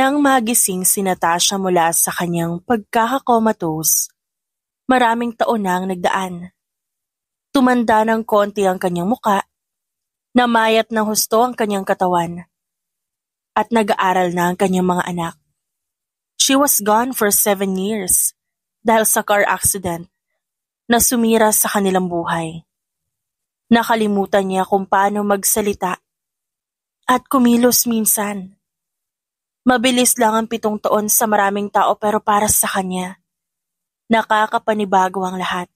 Nang magising si Natasha mula sa kanyang pagkakakomatose, maraming taon na ang nagdaan. Tumanda ng konti ang kanyang muka, namayat ng husto ang kanyang katawan, at nag-aaral na ang kanyang mga anak. She was gone for 7 years dahil sa car accident na sumira sa kanilang buhay. Nakalimutan niya kung paano magsalita at kumilos minsan. Mabilis lang ang 7 taon sa maraming tao pero para sa kanya, nakakapanibago ang lahat.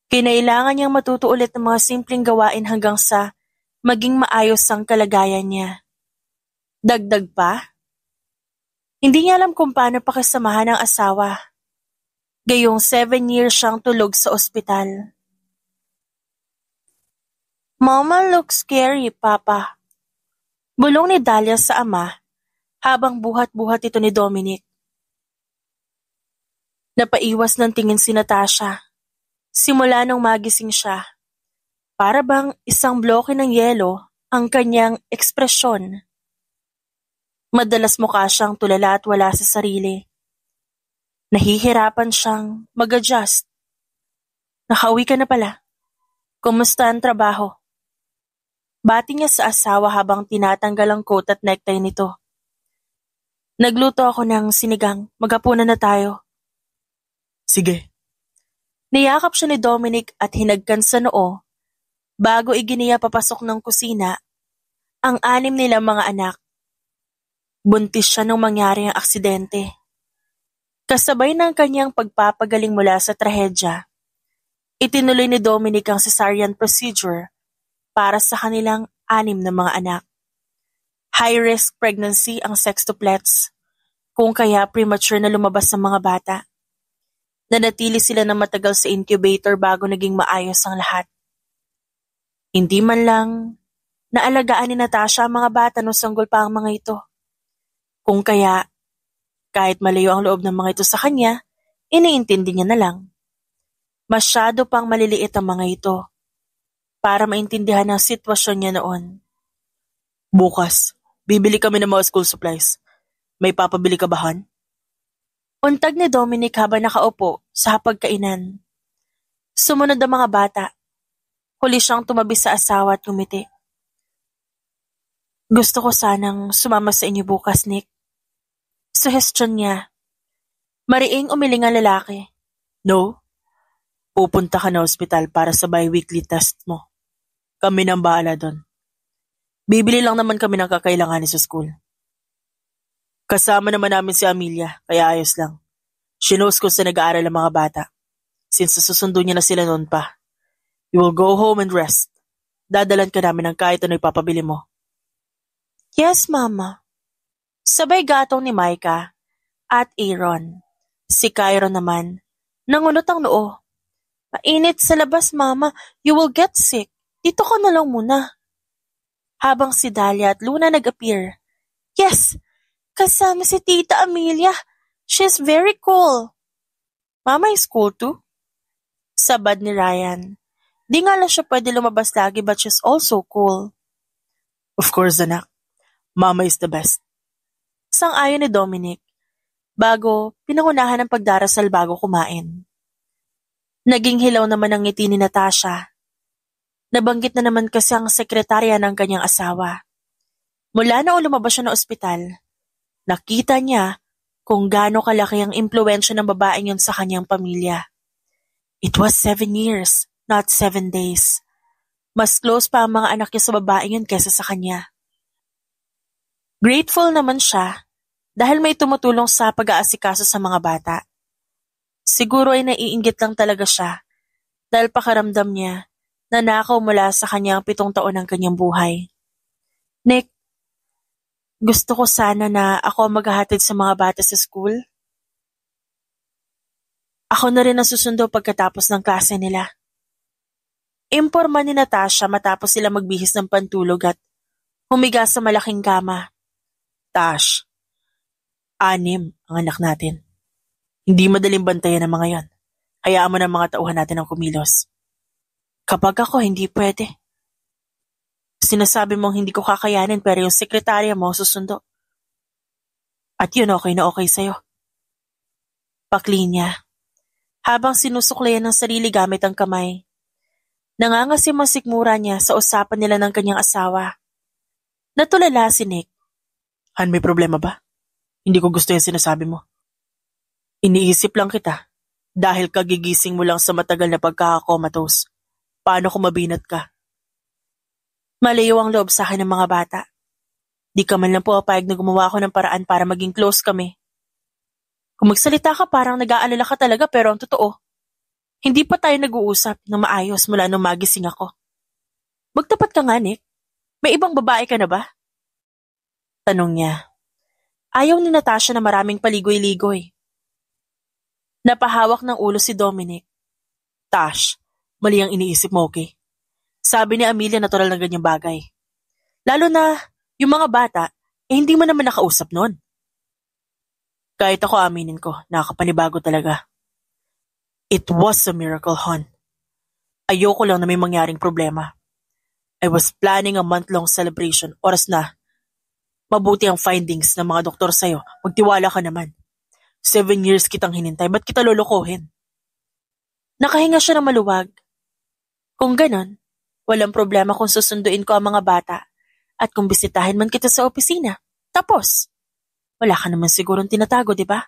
Kinailangan niyang matuto ulit ng mga simpleng gawain hanggang sa maging maayos ang kalagayan niya. Dagdag pa, hindi niya alam kung paano pakisamahan ang asawa. Gayong 7 years siyang tulog sa ospital. Mama looks scary, Papa. Bulong ni Dahlia sa ama habang buhat-buhat ito ni Dominic. Napaiwas ng tingin si Natasha. Simula nung magising siya, para bang isang bloke ng yelo ang kanyang ekspresyon. Madalas mukha siyang tulala at wala sa sarili. Nahihirapan siyang mag-adjust. Nakauwi ka na pala. Kumusta ang trabaho? Bati niya sa asawa habang tinatanggal ang coat at necktie nito. Nagluto ako ng sinigang. Maghapunan na tayo. Sige. Niyakap siya ni Dominic at hinagkan sa noo bago iginiya papasok ng kusina ang 6 nilang mga anak. Buntis siya nung mangyari ang aksidente. Kasabay ng kanyang pagpapagaling mula sa trahedya, itinuloy ni Dominic ang cesarean procedure para sa kanilang 6 na mga anak. High-risk pregnancy ang sextuplets, kung kaya premature na lumabas ang mga bata. Nanatili sila ng matagal sa incubator bago naging maayos ang lahat. Hindi man lang naalagaan ni Natasha ang mga bata nung sanggol pa ang mga ito. Kung kaya, kahit malayo ang loob ng mga ito sa kanya, iniintindi niya na lang. Masyado pang maliliit ang mga ito para maintindihan ang sitwasyon niya noon. Bukas, bibili kami ng mga school supplies. May papabili ka ba, Han? Untag ni Dominic habang nakaupo sa hapagkainan. Sumunod ang mga bata. Huli siyang tumabi sa asawa at ngumiti. Gusto ko sanang sumama sa inyo bukas, Nick. Suhestyon niya. Mariing umiling ang lalaki. No? Pupunta ka na ospital para sa bi-weekly test mo. Kami nang bahala doon. Bibili lang naman kami ng kakailanganin sa school. Kasama naman namin si Amelia, kaya ayos lang. She knows kung saan nag-aaral ang mga bata. Since susundo niya na sila noon pa. You will go home and rest. Dadalan ka namin ng kahit ano ipapabili mo. Yes, Mama. Sabay gatong ni Micah at Aaron. Si Cairo naman, nangunot ang noo. Mainit sa labas, Mama. You will get sick. Dito ka na lang muna. Habang si Dahlia at Luna nag-appear. Yes, kasama si Tita Amelia. She's very cool. Mama is cool too. Sabad ni Ryan. Di nga lang siya pwede lumabas lagi but she's also cool. Of course, anak. Mama is the best. Sang-ayon ni Dominic, bago pinangunahan ng pagdarasal bago kumain. Naging hilaw naman ang ngiti ni Natasha. Nabanggit na naman kasi ang sekretarya ng kanyang asawa. Mula na lumabas siya ng ospital, nakita niya kung gaano kalaki ang impluwensya ng babaeng yun sa kanyang pamilya. It was 7 years, not 7 days. Mas close pa ang mga anak niya sa babaeng yun kesa sa kanya. Grateful naman siya dahil may tumutulong sa pag-aasikaso sa mga bata. Siguro ay naiinggit lang talaga siya dahil pakaramdam niya na nakaw mula sa kanyang 7 taon ng kanyang buhay. Nick, gusto ko sana na ako maghahatid sa mga bata sa school. Ako na rin ang susundo pagkatapos ng klase nila. Imporma ni Natasha matapos sila magbihis ng pantulog at humiga sa malaking kama. Tash, 6 ang anak natin. Hindi madaling bantayan ang mga yan. Hayaan mo na mga tauhan natin ang kumilos. Kapag ako, hindi pwede. Sinasabi mong hindi ko kakayanin pero yung sekretarya mo susundo. At yun okay na okay sa'yo. Pakli niya, habang sinusuklayan ng sarili gamit ang kamay. Nangangasim ang sikmura niya sa usapan nila ng kanyang asawa. Natulala si Nick. Han, may problema ba? Hindi ko gusto yung sinasabi mo. Iniisip lang kita. Dahil kagigising mo lang sa matagal na pagkakakomatose. Paano kung mabinat ka? Malayo ang loob sa akin ng mga bata. Di ka man lang pumapayag na gumawa ako ng paraan para maging close kami. Kung magsalita ka parang nag-aalala ka talaga pero ang totoo, hindi pa tayo nag-uusap ng maayos mula nung magising ako. Magtapat ka nga, Nick. May ibang babae ka na ba? Tanong niya. Ayaw ni Natasha na maraming paligoy-ligoy. Napahawak ng ulo si Dominic. Tash, mali ang iniisip mo, okay? Sabi ni Amelia natural na ganyang bagay. Lalo na yung mga bata, hindi mo naman nakausap nun. Kahit ako aminin ko, nakakapanibago talaga. It was a miracle, hon. Ayoko lang na may mangyaring problema. I was planning a month-long celebration, oras na. Mabuti ang findings ng mga doktor sa'yo, magtiwala ka naman. 7 years kitang hinintay, ba't kita lolokohin? Nakahinga siya ng maluwag. Kung ganon, walang problema kung susunduin ko ang mga bata at kung bisitahin man kita sa opisina. Tapos, wala ka naman sigurong tinatago, di ba?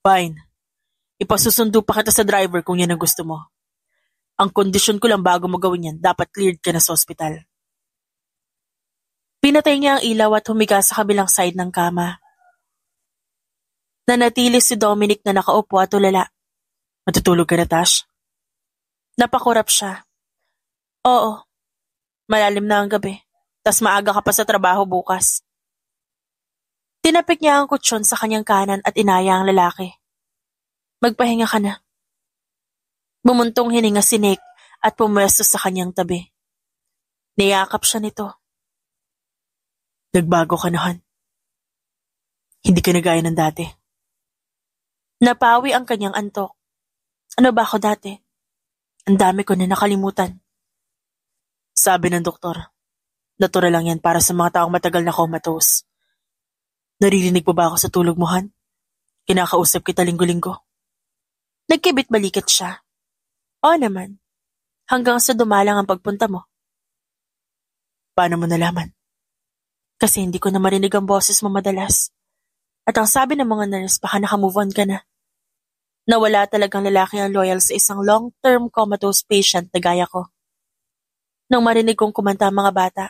Fine. Ipasusundo pa kita sa driver kung yan ang gusto mo. Ang kondisyon ko lang bago mo gawin yan, dapat cleared ka na sa ospital. Pinatay niya ang ilaw at humiga sa kabilang side ng kama. Nanatili si Dominic na nakaupo at tulala. Matutulog ka na, Tash? Napakurap siya. Oo. Malalim na ang gabi. Tas maaga ka pa sa trabaho bukas. Tinapik niya ang kutsyon sa kanyang kanan at inaya ang lalaki. Magpahinga ka na. Bumuntong hininga si Nick at pumwesto sa kanyang tabi. Niyakap siya nito. Nagbago ka na, hon. Hindi ka na gaya ng dati. Napawi ang kanyang antok. Ano ba ako dati? Ang dami ko na nakalimutan. Sabi ng doktor, natural lang yan para sa mga taong matagal na comatose. Naririnig pa ba ako sa tulog mo, Han? Kinakausap kita linggo-linggo. Nagkibit balikat siya. Oo naman. Hanggang sa dumalang ang pagpunta mo. Paano mo nalaman? Kasi hindi ko na marinig ang boses mo madalas. At ang sabi ng mga nurse, baka nakamove on ka na. Nawala talagang lalaki ang loyal sa isang long-term comatose patient na gaya ko. Nang marinig kong kumanta ang mga bata,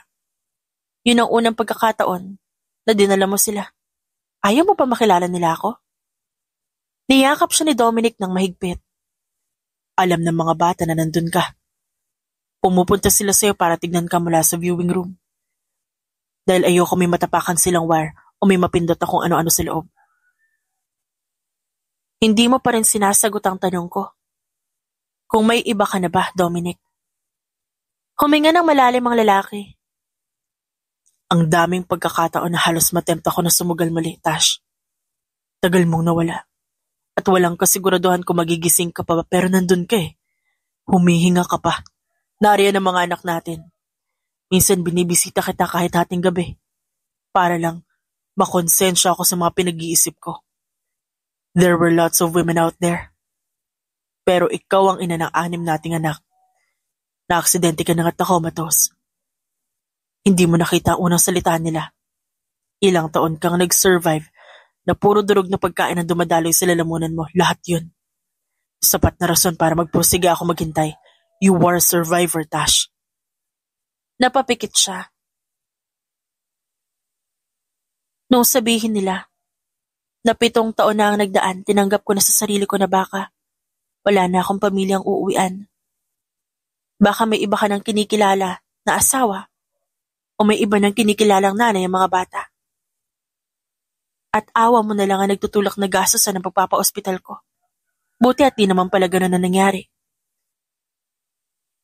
yun ang unang pagkakataon na dinala mo sila. Ayaw mo pa makilala nila ako? Niyakap siya ni Dominic ng mahigpit. Alam ng mga bata na nandun ka. Pumupunta sila sa'yo para tignan ka mula sa viewing room. Dahil ayoko may matapakan silang wire o may mapindot akong ano-ano sa loob. Hindi mo pa rin sinasagot ang tanong ko. Kung may iba ka na ba, Dominic? Huminga ng malalim ang lalaki. Ang daming pagkakataon na halos matempt ako na sumugal muli, Tash. Tagal mong nawala. At walang kasiguraduhan kung magigising ka pa pero nandun ka eh. Humihinga ka pa. Nariyan ang mga anak natin. Minsan binibisita kita kahit hating gabi. Para lang makonsensya ako sa mga pinag-iisip ko. There were lots of women out there. Pero ikaw ang ina ng 6 nating anak. Na-aksidente ka na at na-comatose. Hindi mo nakita ang unang salita nila. Ilang taon kang nag-survive na puro durog na pagkain ang dumadaloy sa lalamunan mo. Lahat yun. Sapat na rason para magpursige ako maghintay. You were a survivor, Tash. Napapikit siya. Nung sabihin nila, na 7 taon na ang nagdaan, tinanggap ko na sa sarili ko na baka wala na akong pamilyang uuwian. Baka may iba ka ng kinikilala na asawa o may iba ng kinikilalang nanay ang mga bata. At awa mo na lang ang nagtutulak na gastos ng pagpapa-ospital ko. Buti at di naman pala ganun na nangyari.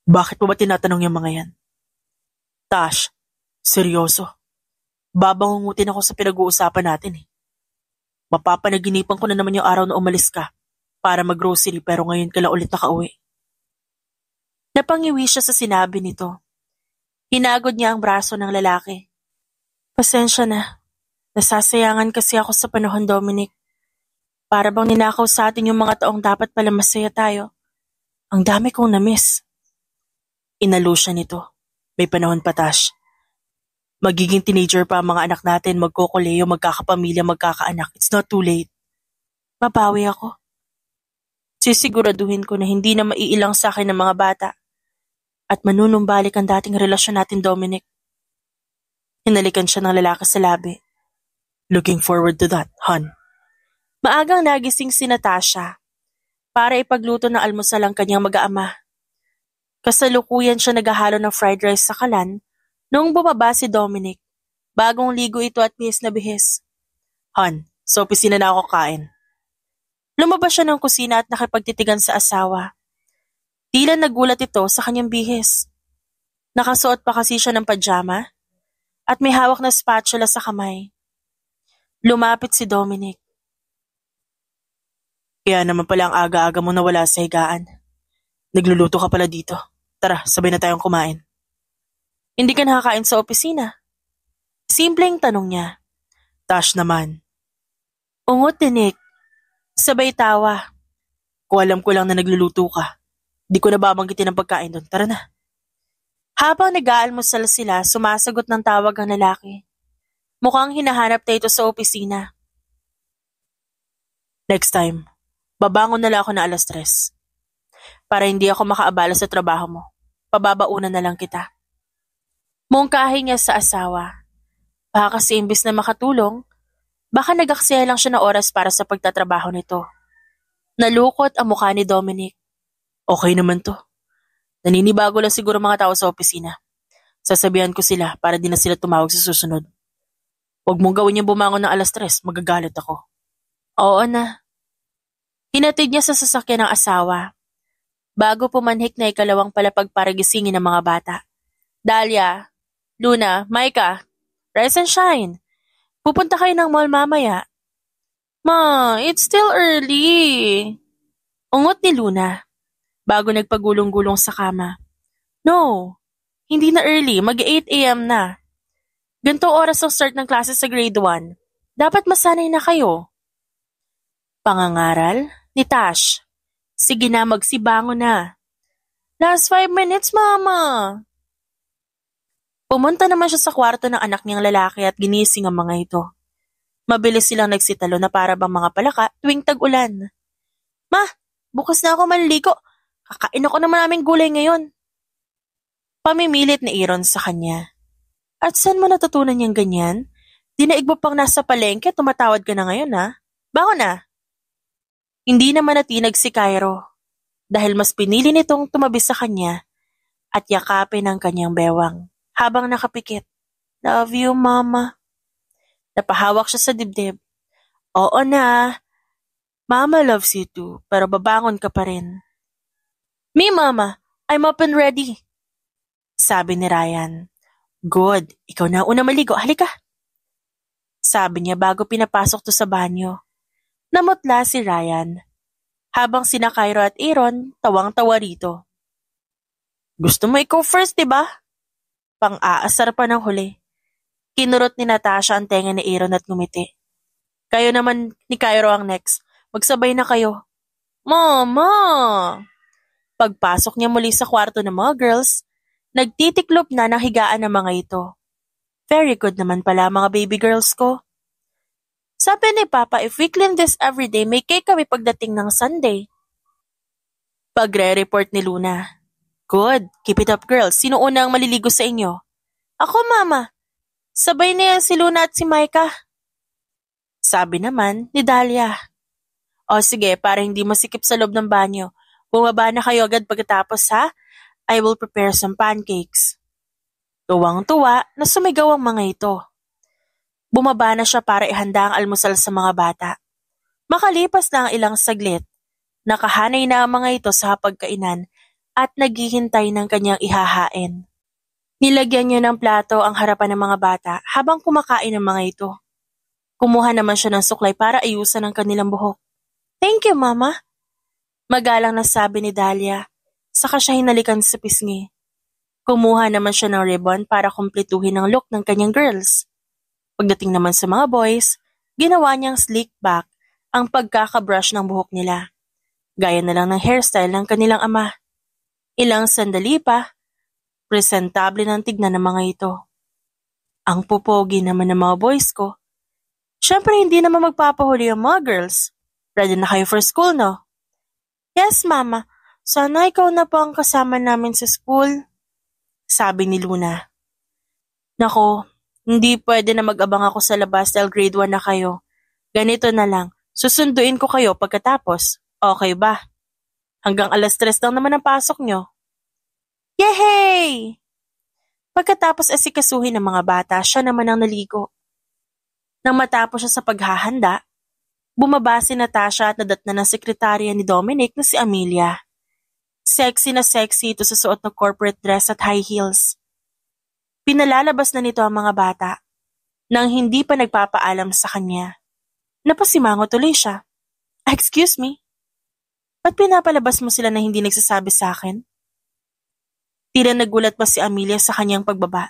Bakit mo ba tinatanong yung mga yan? Tash, seryoso. Babangungutin ako sa pinag-uusapan natin eh. Mapapanaginipan ko na naman yung araw na umalis ka para mag-grocery pero ngayon ka lang ulit nakauwi. Napangiwi siya sa sinabi nito. Hinagod niya ang braso ng lalaki. Pasensya na. Nasasayangan kasi ako sa panahon, Dominic. Para bang ninakaw sa atin yung mga taong dapat pala masaya tayo. Ang dami kong na-miss. Inalo siya nito. May panahon pa, Tash. Magiging teenager pa ang mga anak natin, magkokoleyo, magkakapamilya, magkakaanak. It's not too late. Mabawi ako. Sisiguraduhin ko na hindi na maiilang sa akin ng mga bata. At manunumbalik ang dating relasyon natin, Dominic. Hinalikan siya ng lalaki sa labi. Looking forward to that, hon. Maagang nagising si Natasha para ipagluto ng almusal ang kanyang mag-aama. Kasalukuyan siya naghahalo ng fried rice sa kalan noong bumaba si Dominic. Bagong ligo ito at bihis na bihis. Hon, sa opisina na ako kain. Lumabas siya ng kusina at nakipagtitigan sa asawa. Tila nagulat ito sa kanyang bihis. Nakasuot pa kasi siya ng pajama at may hawak na spatula sa kamay. Lumapit si Dominic. Kaya naman pala ang aga-aga mo nawala sa higaan. Nagluluto ka pala dito. Tara, sabay na tayong kumain. Hindi ka nakakain sa opisina? Simpleng tanong niya. Tash naman. Ungot ni Nick. Sabay tawa. Kung alam ko lang na nagluluto ka, di ko na babanggitin ang pagkain doon. Tara na. Habang nag-aalmusal sila, sumasagot ng tawag ang lalaki. Mukhang hinahanap na ito sa opisina. Next time. Babangon na lang ako na 3:00. Para hindi ako makaabala sa trabaho mo. Pababaunan na lang kita. Mungkahi niya sa asawa. Baka kasi imbis na makatulong, baka nag-aksaya lang siya ng oras para sa pagtatrabaho nito. Nalukot ang mukha ni Dominic. Okay naman to. Naninibago lang siguro mga tao sa opisina. Sasabihan ko sila para di na sila tumawag sa susunod. Huwag mong gawin yung bumangon ng 3:00, magagalit ako. Oo na. Hinatid niya sa sasakyan ng asawa. Bago pumanhik na ikalawang palapag para gisingin ng mga bata. Dahlia, Luna, Micah, rise and shine. Pupunta kayo ng mall mamaya. Ma, it's still early. Ungot ni Luna, bago nagpagulong-gulong sa kama. No, hindi na early, mag-8 a.m. na. Ganito oras ang start ng klase sa grade 1. Dapat masanay na kayo. Pangangaral? Ni Tash. Sige na, magsibango na. Last 5 minutes, mama. Pumunta naman siya sa kwarto ng anak niyang lalaki at ginising ang mga ito. Mabilis silang nagsitalo na para bang mga palaka tuwing tag-ulan. Ma, bukas na ako maliligo. Kakain ako ng maraming gulay ngayon. Pamimilit ni Aaron sa kanya. At saan mo natutunan niyang ganyan? Dinaig mo pang nasa palengke, tumatawad ka na ngayon ha? Bango na. Hindi naman natinag si Cairo dahil mas pinili nitong tumabi sa kanya at yakapin ang kanyang bewang habang nakapikit. Love you, mama. Napahawak siya sa dibdib. Oo na. Mama loves you too, pero babangon ka pa rin. Me, mama. I'm up and ready. Sabi ni Ryan. Good. Ikaw na una maligo. Halika. Sabi niya bago pinapasok to sa banyo. Namutla si Ryan. Habang sina Cairo at Aaron, tawang-tawa rito. Gusto mo ikaw first, diba? Pang-aasar pa ng huli. Kinurot ni Natasha ang tenga ni Aaron at ngumiti. Kayo naman ni Cairo ang next. Magsabay na kayo. Mama! Pagpasok niya muli sa kwarto ng mga girls, nagtitiklop na ng higaan ng mga ito. Very good naman pala mga baby girls ko. Sabi ni Papa, if we clean this everyday, may cake kami pagdating ng Sunday. Pagre-report ni Luna. Good, keep it up girls. Sino unang maliligo sa inyo? Ako, Mama. Sabay na yan si Luna at si Micah. Sabi naman ni Dahlia. O sige, para hindi masikip sa loob ng banyo. Bumaba na kayo agad pagkatapos ha? I will prepare some pancakes. Tuwang-tuwa na sumigaw ang mga ito. Bumaba na siya para ihanda ang almusal sa mga bata. Makalipas na ang ilang saglit, nakahanay na ang mga ito sa hapagkainan at naghihintay ng kanyang ihahain. Nilagyan niya ng plato ang harapan ng mga bata habang kumakain ang mga ito. Kumuha naman siya ng suklay para ayusan ang kanilang buhok. Thank you, Mama. Magalang na sabi ni Dahlia, saka siya hinalikan sa pisngi. Kumuha naman siya ng ribbon para kumpletuhin ang look ng kanyang girls. Pagdating naman sa mga boys, ginawa niyang slick back ang pagkakabrush ng buhok nila. Gaya na lang ng hairstyle ng kanilang ama. Ilang sandali pa, presentable ng tignan ng mga ito. Ang pupogi naman ng mga boys ko. Siyempre hindi naman magpapahuli ang mga girls. Ready na kayo for school, no? Yes, mama. Sana ikaw na po ang kasama namin sa school, sabi ni Luna. Nako, hindi pwede na mag-abang ako sa labas dahil grade 1 na kayo. Ganito na lang, susunduin ko kayo pagkatapos. Okay ba? Hanggang 3:00 lang naman ang pasok nyo. Yehey! Pagkatapos asikasuhin ng mga bata, siya naman ang naligo. Nang matapos siya sa paghahanda, bumaba si Natasha at nadatnan ng sekretarya ni Dominic na si Amelia. Sexy na sexy ito sa suot na corporate dress at high heels. Pinalalabas na nito ang mga bata nang hindi pa nagpapaalam sa kanya. Napasimango tuloy siya. Excuse me? Ba't pinapalabas mo sila na hindi nagsasabi sa akin? Tila nagulat pa si Amelia sa kanyang pagbaba.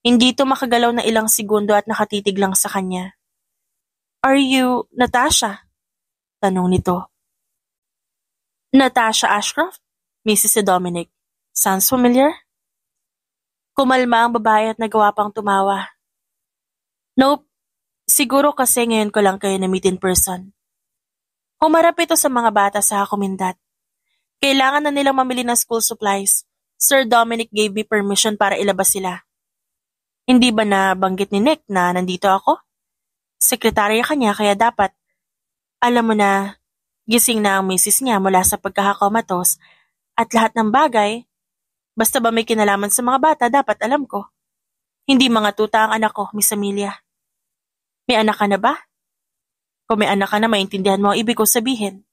Hindi ito makagalaw na ilang segundo at nakatitig lang sa kanya. Are you Natasha? Tanong nito. Natasha Ashcroft? Mrs. Dominic. Sounds familiar? Kumalma ang babae at nagawa pang tumawa. Nope. Siguro kasi ngayon ko lang kayo na-meet in person. Humarap ito sa mga bata sa komunidad. Kailangan na nilang mamili ng school supplies. Sir Dominic gave me permission para ilabas sila. Hindi ba nabanggit ni Nick na nandito ako? Sekretarya kanya kaya dapat. Alam mo na, gising na ang misis niya mula sa pagkakakomatos at lahat ng bagay, basta ba may kinalaman sa mga bata dapat alam ko. Hindi mga tuta ang anak ko, Miss Amelia. May anak ka na ba? Kung may anak ka na, maintindihan mo ang ibig ko sabihin.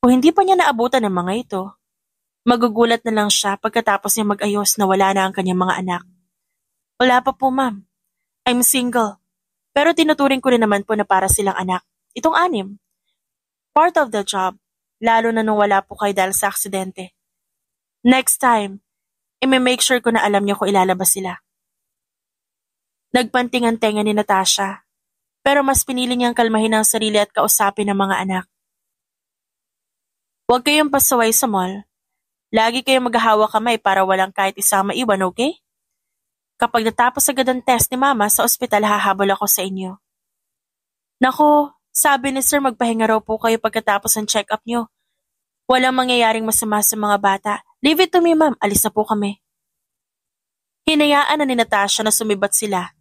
Kung hindi pa niya naabutan ng mga ito, magugulat na lang siya pagkatapos niya mag-ayos na wala na ang kanyang mga anak. Wala pa po, ma'am. I'm single. Pero tinuturing ko rin naman po na para silang anak. Itong 6. Part of the job, lalo na nung wala po kayo dahil sa aksidente. Next time, i-make sure ko na alam niyo kung ilalabas sila. Nagpanting ang tenga ni Natasha, pero mas pinili niyang kalmahin ang sarili at kausapin ang mga anak. Huwag kayong pasaway sa mall. Lagi kayong maghahawak kamay para walang kahit isang maiwan, okay? Kapag natapos agad ang test ni Mama sa ospital, hahabol ako sa inyo. Nako, sabi ni Sir magpahinga raw po kayo pagkatapos ng check-up niyo. Walang mangyayaring masama sa mga bata. Leave it to me, ma'am. Alis na po kami. Hinayaan na ni Natasha na sumibat sila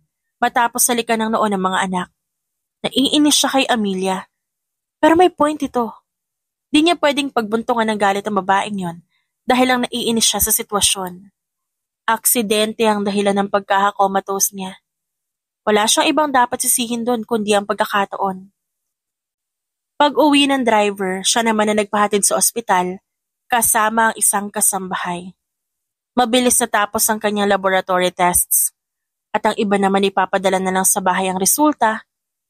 matapos salikan ng noo ng mga anak. Naiinis siya kay Amelia. Pero may point ito. Di niya pwedeng pagbuntungan ng galit ang babaeng yon dahil lang naiinis siya sa sitwasyon. Aksidente ang dahilan ng pagkakakomatos niya. Wala siyang ibang dapat sisihin doon kundi ang pagkakataon. Pag-uwi ng driver, siya naman na nagpahatid sa ospital kasama ang isang kasambahay. Mabilis natapos ang kanyang laboratory tests at ang iba naman ipapadala na lang sa bahay ang resulta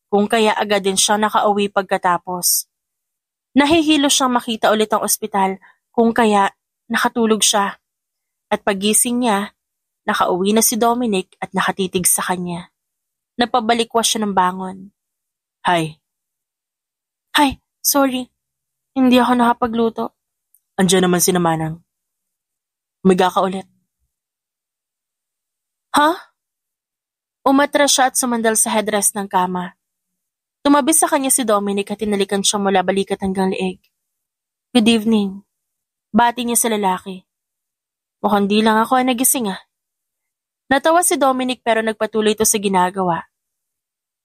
kung kaya agad din siyang nakauwi pagkatapos. Nahihilo siyang makita ulit ang ospital kung kaya nakatulog siya. At pagising niya, nakauwi na si Dominic at nakatitig sa kanya. Napabalikwas siya ng bangon. Hi. Hi, sorry. Hindi ako nakapagluto. Andiyan naman si Manang. Umiga ka ulit. Ha? Umatras siya at sumandal sa headrest ng kama. Tumabi sa kanya si Dominic at tinalikan siya mula balikat hanggang leeg. Good evening. Bati niya sa lalaki. Mukhang di lang ako ang nagising ah. Natawa si Dominic pero nagpatuloy ito sa ginagawa.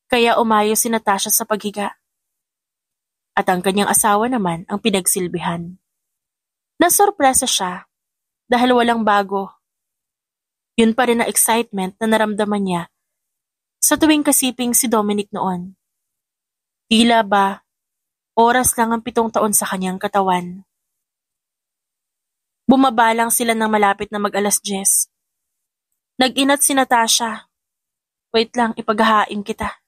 Kaya umayo si Natasha sa paghiga. At ang kanyang asawa naman ang pinagsilbihan. Nasurpresa siya dahil walang bago. Yun pa rin ang excitement na naramdaman niya sa tuwing kasiping si Dominic noon. Tila ba, oras lang ang 7 taon sa kanyang katawan. Bumabalang sila ng malapit na mag-10:00. Nag-inat si Natasha. Wait lang, ipaghahain kita.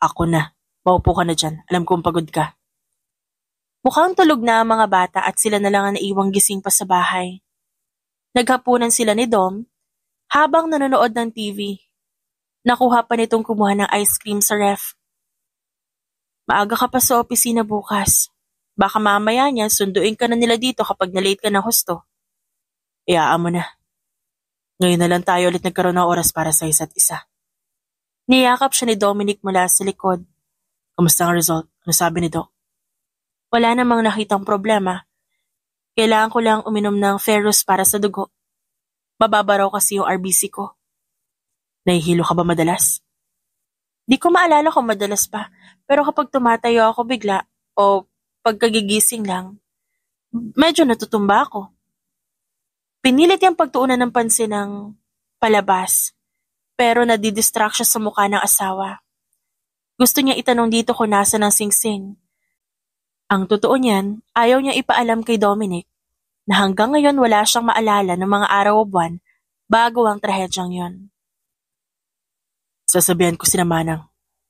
Ako na. Maupo ka na dyan. Alam kong pagod ka. Mukhang tulog na ang mga bata at sila na lang ang naiwang gising pa sa bahay. Naghapunan sila ni Dom habang nanonood ng TV. Nakuha pa nitong kumuha ng ice cream sa ref. Maaga ka pa sa opisina bukas. Baka mamaya niya sunduin ka na nila dito kapag na-late ka ng husto. Iyaan mo na. Ngayon na lang tayo ulit nagkaroon ng oras para sa isa't isa. Niyakap siya ni Dominic mula sa likod. Kamusta ang result? Ano sabi ni Doc? Wala namang nakitang problema. Kailangan ko lang uminom ng ferrous para sa dugo. Mababa raw kasi yung RBC ko. Nahihilo ka ba madalas? Di ko maalala kung madalas pa, pero kapag tumatayo ako bigla o pagkagigising lang, medyo natutumba ako. Pinilit yung pagtuunan ng pansin ng palabas, pero nadidistract siya sa mukha ng asawa. Gusto niya itanong dito kung nasa ng singsing. Ang totoo niyan, ayaw niya ipaalam kay Dominic na hanggang ngayon wala siyang maalala ng mga araw o buwan bago ang trahedyang yon. Sasabihan ko si Manang,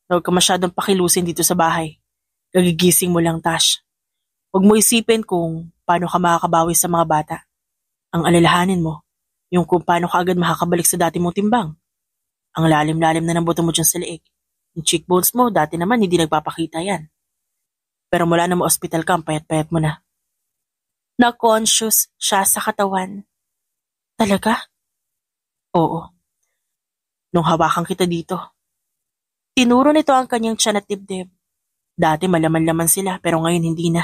huwag ka masyadong pakilusin dito sa bahay. Gagigising mo lang, Tash. Huwag mo isipin kung paano ka makakabawi sa mga bata. Ang alalahanin mo, yung kung paano ka agad makakabalik sa dati mong timbang. Ang lalim-lalim na ng buto mo dyan sa leeg. Yung cheekbones mo, dati naman hindi nagpapakita yan. Pero mula na ma-hospital ka, payat-payat mo na. Na-conscious siya sa katawan. Talaga? Oo. Nung hawakan kita dito. Tinuro nito ang kanyang tiyan at dibdib. Dati malaman-laman sila pero ngayon hindi na.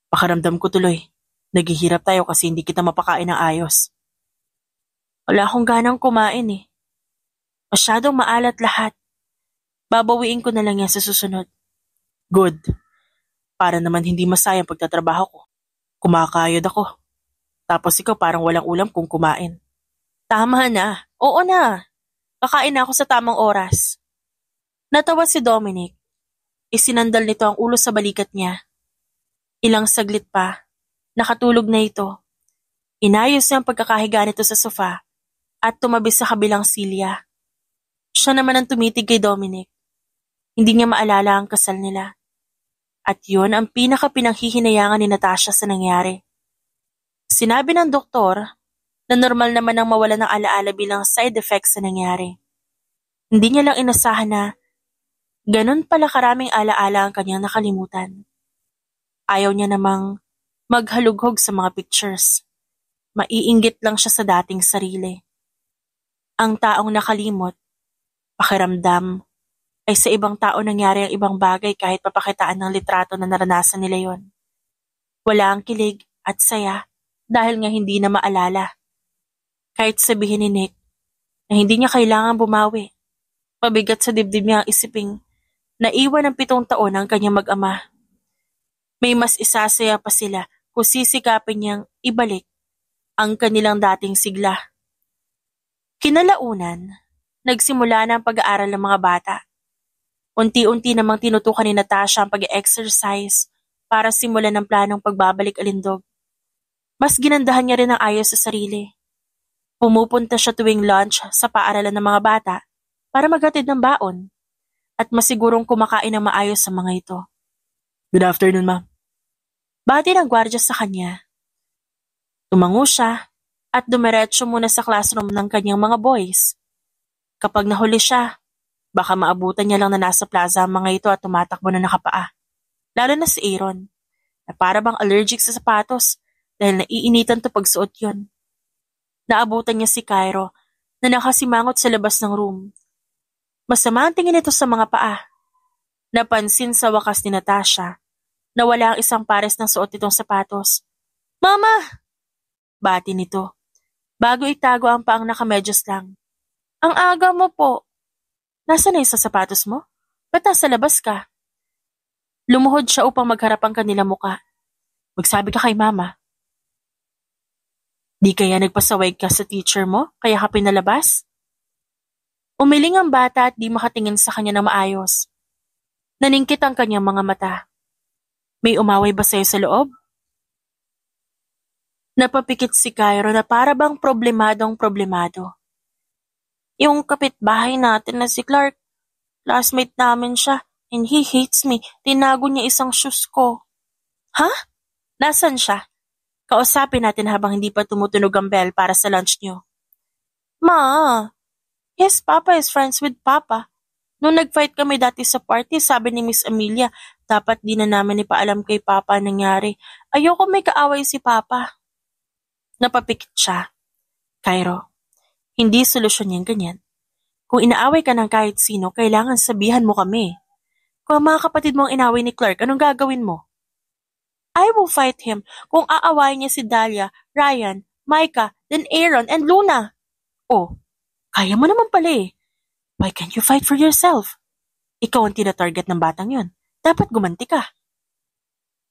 Pakaramdam ko tuloy. Naghihirap tayo kasi hindi kita mapakain ng ayos. Wala akong ganang kumain eh. Masyadong maalat lahat. Babawiin ko na lang yan sa susunod. Good. Para naman hindi masayang pagtatrabaho ko. Kumakayod ako. Tapos ikaw parang walang ulam kung kumain. Tama na. Oo na. Kakain na ako sa tamang oras. Natawa si Dominic. Isinandal nito ang ulo sa balikat niya. Ilang saglit pa. Nakatulog na ito. Inayos niya ang pagkakahiga nito sa sofa at tumabi sa kabilang silya. Siya naman ang tumitig kay Dominic. Hindi niya maalala ang kasal nila. At yun ang pinaka-pinanghihinayangan ni Natasha sa nangyari. Sinabi ng doktor na normal naman ang mawala ng alaala bilang side effects sa nangyari. Hindi niya lang inasahan na ganun pala karaming alaala ang kanyang nakalimutan. Ayaw niya namang maghalughog sa mga pictures. Maiinggit lang siya sa dating sarili. Ang taong nakalimot, pakiramdam, ay sa ibang tao nangyari ang ibang bagay kahit papakitaan ng litrato na naranasan nila yon. Wala ang kilig at saya dahil nga hindi na maalala. Kahit sabihin ni Nick na hindi niya kailangan bumawi, mabigat sa dibdib niya ang isiping naiwan ng 7 taon ang kanyang mag-ama. May mas isasaya pa sila kung sisikapin niyang ibalik ang kanilang dating sigla. Kinalaunan, nagsimula na ang pag-aaral ng mga bata. Unti-unti namang tinutukan ni Natasha ang pag-exercise para simulan ng planong pagbabalik alindog. Mas ginandahan niya rin ang ayos sa sarili. Pumupunta siya tuwing lunch sa paaralan ng mga bata para maghatid ng baon at masigurong kumakain ng maayos sa mga ito. Good afternoon, ma'am. Bati ng gwardiya sa kanya. Tumango siya at dumiretso muna sa classroom ng kanyang mga boys. Kapag nahuli siya, baka maabutan niya lang na nasa plaza ang mga ito at tumatakbo na nakapaa. Lalo na si Aaron, na para bang allergic sa sapatos dahil naiinitan to pagsuot yon. Naabutan niya si Cairo na nakasimangot sa labas ng room. Masama ang tingin nito sa mga paa. Napansin sa wakas ni Natasha na wala ang isang pares ng suot nitong sapatos. Mama! Bati nito, bago itago ang paang nakamedyas lang. Ang aga mo po. Nasaan na yung sa sapatos mo? Ba't nasa labas ka? Lumuhod siya upang magharap ang kanilang muka. Magsabi ka kay mama. Di kaya nagpasaway ka sa teacher mo, kaya ka pinalabas? Umiling ang bata at di makatingin sa kanya ng maayos. Naningkit ang kanyang mga mata. May umaway ba sa'yo sa loob? Napapikit si Cairo na para bang problemadong problemado. Yung kapitbahay natin na si Clark, classmate namin siya and he hates me. Tinago niya isang shoes ko. Ha? Nasaan siya? Kausapin natin habang hindi pa tumutunog ang bell para sa lunch niyo. Ma, His papa is friends with Papa. Nung nag-fight kami dati sa party, sabi ni Miss Amelia, dapat di na namin ipaalam kay Papa ang nangyari. Ayoko may kaaway si Papa. Napapikit siya. Cairo, hindi solusyon yan ganyan. Kung inaaway ka ng kahit sino, kailangan sabihan mo kami. Kung ang mga kapatid mo ang inaway ni Clark, anong gagawin mo? I will fight him kung aawayin niya si Dahlia, Ryan, Micah, then Aaron, and Luna. Oh, kaya mo naman pala eh. Why can't you fight for yourself? Ikaw ang tina-target ng batang yon. Dapat gumanti ka.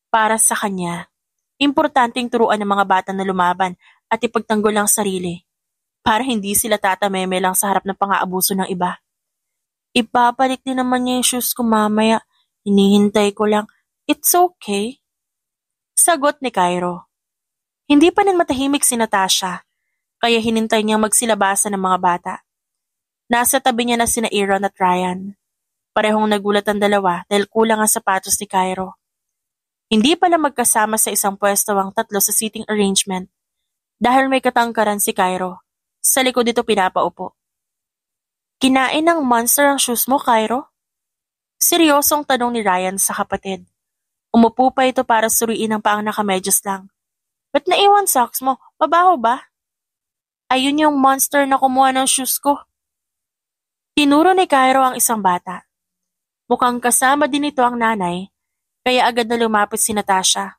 Para sa kanya, importanteng turuan ng mga bata na lumaban at ipagtanggol ang sarili para hindi sila tatameme lang sa harap ng pang-aabuso ng iba. Ipapalit din naman niya yung shoes ko mamaya. Hinihintay ko lang. It's okay. Sagot ni Cairo. Hindi pa rin matahimik si Natasha, kaya hinintay niyang magsilabasan ng mga bata. Nasa tabi niya na sina Aaron at Ryan. Parehong nagulat ang dalawa dahil kulang ang sapatos ni Cairo. Hindi pala magkasama sa isang pwesto ang tatlo sa seating arrangement. Dahil may katangkaran si Cairo, sa likod dito pinapaupo. Kinain ng monster ang shoes mo, Cairo? Seryosong tanong ni Ryan sa kapatid. Umupo pa ito para suriin ang paang nakamedyas lang. Ba't naiwan socks mo? Mabaho ba? Ayun yung monster na kumuha ng shoes ko. Tinuro ni Cairo ang isang bata. Mukhang kasama din ito ang nanay, kaya agad na lumapit si Natasha.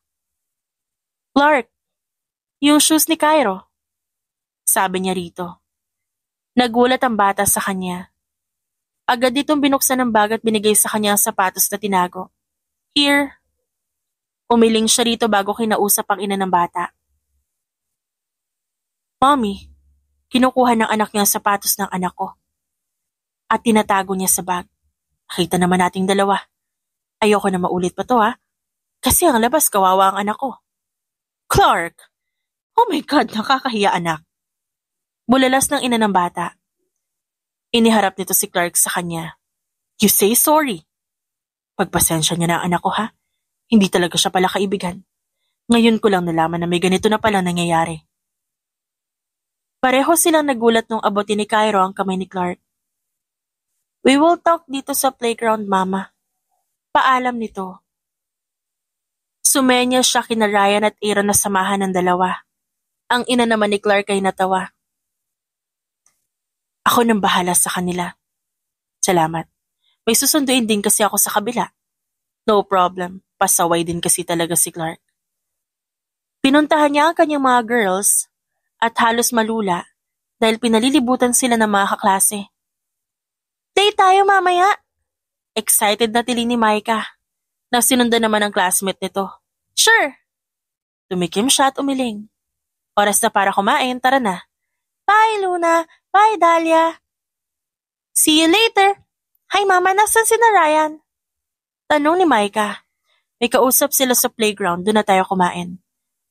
Clark, yung shoes ni Cairo. Sabi niya rito. Nagulat ang bata sa kanya. Agad itong binuksan ng bag at binigay sa kanya ang sapatos na tinago. Here. Umiling siya rito bago kinausap ang ina ng bata. Mommy, kinukuha ng anak niya ang sapatos ng anak ko. At tinatago niya sa bag. Nakita naman nating dalawa. Ayoko na maulit pa to ha. Kasi ang labas kawawa ang anak ko. Clark! Oh my God, nakakahiya anak. Bulalas ng ina ng bata. Iniharap nito si Clark sa kanya. You say sorry. Pagpasensya niya na ang anak ko ha. Hindi talaga siya pala kaibigan. Ngayon ko lang nalaman na may ganito na pala nangyayari. Pareho silang nagulat nung abutin ni Cairo ang kamay ni Clark. We will talk dito sa playground, Mama. Paalam nito. Sumenya siya kina Ryan at Aaron na samahan ng dalawa. Ang ina naman ni Clark ay natawa. Ako nang bahala sa kanila. Salamat. May susunduin din kasi ako sa kabila. No problem. Pasaway din kasi talaga si Clark. Pinuntahan niya ang kanyang mga girls at halos malula dahil pinalilibutan sila ng mga kaklase. Date tayo mamaya! Excited na tili ni Micah na sinundan naman ang classmate nito. Sure! Tumikim siya at umiling. Oras na para kumain, tara na. Bye Luna! Bye Dahlia! See you later! Hi Mama, nasan si na Ryan? Tanong ni Micah. May kausap sila sa playground, doon na tayo kumain.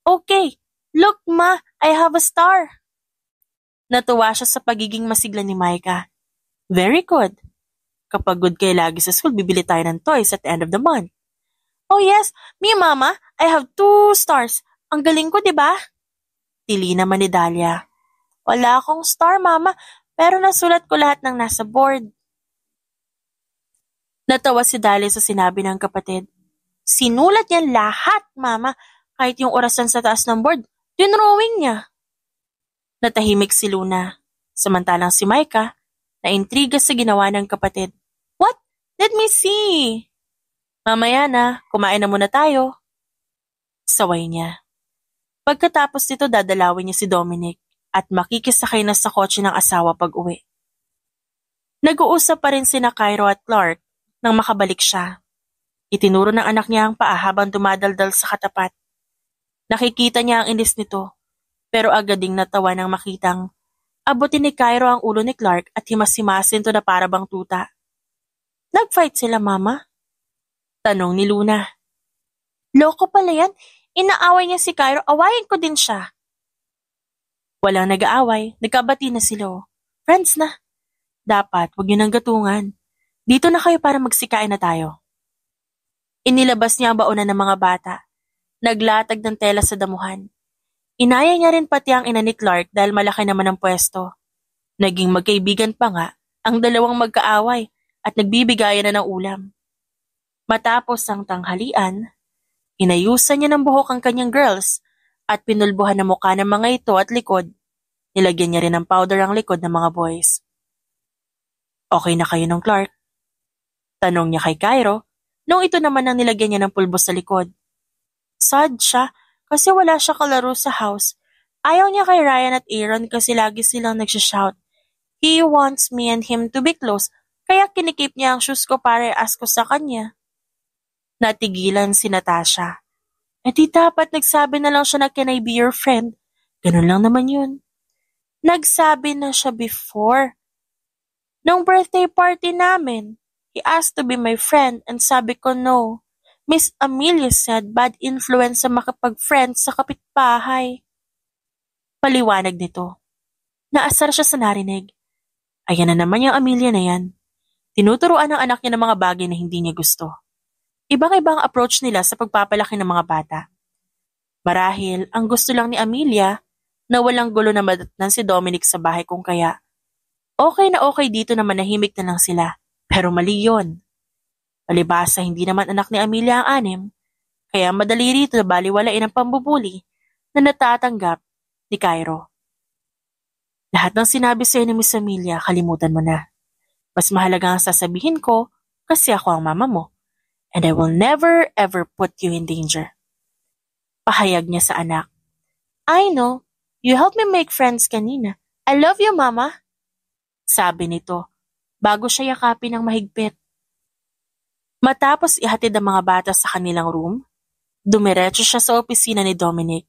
Okay, look Ma, I have a star! Natuwa siya sa pagiging masigla ni Micah. Very good. Kapag good kayo lagi sa school, bibili tayo ng toys at the end of the month. Oh yes, me Mama, I have 2 stars. Ang galing ko, di ba? Tili naman ni Dahlia. Wala akong star, Mama, pero nasulat ko lahat ng nasa board. Natawa si Dahlia sa sinabi ng kapatid. Sinulat niya lahat, Mama, kahit yung orasan sa taas ng board, dinrawing niya. Natahimik si Luna, samantalang si Micah, naintriga sa ginawa ng kapatid. What? Let me see. Mamaya na, kumain na muna tayo. Saway niya. Pagkatapos nito dadalawin niya si Dominic at makikisakay na sa kotse ng asawa pag uwi. Nag-uusap pa rin sina Cairo at Clark nang makabalik siya. Itinuro ng anak niya ang paa habang dumadaldal sa katapat. Nakikita niya ang inis nito, pero agad ding natawa nang makitang abutin ni Cairo ang ulo ni Clark at himas-himasin to na parabang tuta. Nag-fight sila, Mama? Tanong ni Luna. Loko pala yan. Inaaway niya si Cairo. Awayin ko din siya. Walang nag-aaway. Nagkabati na sila. Friends na. Dapat, huwag niyo nang gatungan. Dito na kayo para magsikain na tayo. Inilabas niya ang baonan ng mga bata. Naglatag ng tela sa damuhan. Inaya niya rin pati ang ina ni Clark dahil malaki naman ang pwesto. Naging magkaibigan pa nga ang dalawang magkaaway at nagbibigayan na ng ulam. Matapos ang tanghalian, inayusan niya ng buhok ang kanyang girls at pinulbuhan ang mukha ng mga ito at likod. Nilagyan niya rin ng powder ang likod ng mga boys. Okay na kayo ng Clark? Tanong niya kay Cairo, nung ito naman ang nilagyan niya ng pulbos sa likod. Sad siya kasi wala siya kalaro sa house. Ayaw niya kay Ryan at Aaron kasi lagi silang nagsishout. He wants me and him to be close, kaya kinikip niya ang shoes ko para i-ask ko sa kanya. Natigilan si Natasha. Di dapat nagsabi na lang siya na can I be your friend? Ganun lang naman yun. Nagsabi na siya before. Nung birthday party namin, he asked to be my friend and sabi ko no. Miss Amelia said bad influence sa makapag-friend sa kapitbahay. Paliwanag nito. Naasar siya sa narinig. Ayan na naman yung Amelia na yan. Tinuturuan ng anak niya ng mga bagay na hindi niya gusto. Ibang-ibang approach nila sa pagpapalaki ng mga bata. Marahil, ang gusto lang ni Amelia na walang gulo na madatnan si Dominic sa bahay kung kaya. Okay na okay dito na manahimik na lang sila, pero mali yun. Palibhasa hindi naman anak ni Amelia ang anim, kaya madali rito na baliwalain ang pambubuli na natatanggap ni Cairo. Lahat ng sinabi sa'yo ni Miss Amelia, kalimutan mo na. Mas mahalaga ang sasabihin ko kasi ako ang mama mo. And I will never ever put you in danger. Pahayag niya sa anak. I know. You helped me make friends kanina. I love you, Mama. Sabi nito, bago siya yakapin ng mahigpit. Matapos ihatid ang mga bata sa kanilang room, dumiretso siya sa opisina ni Dominic.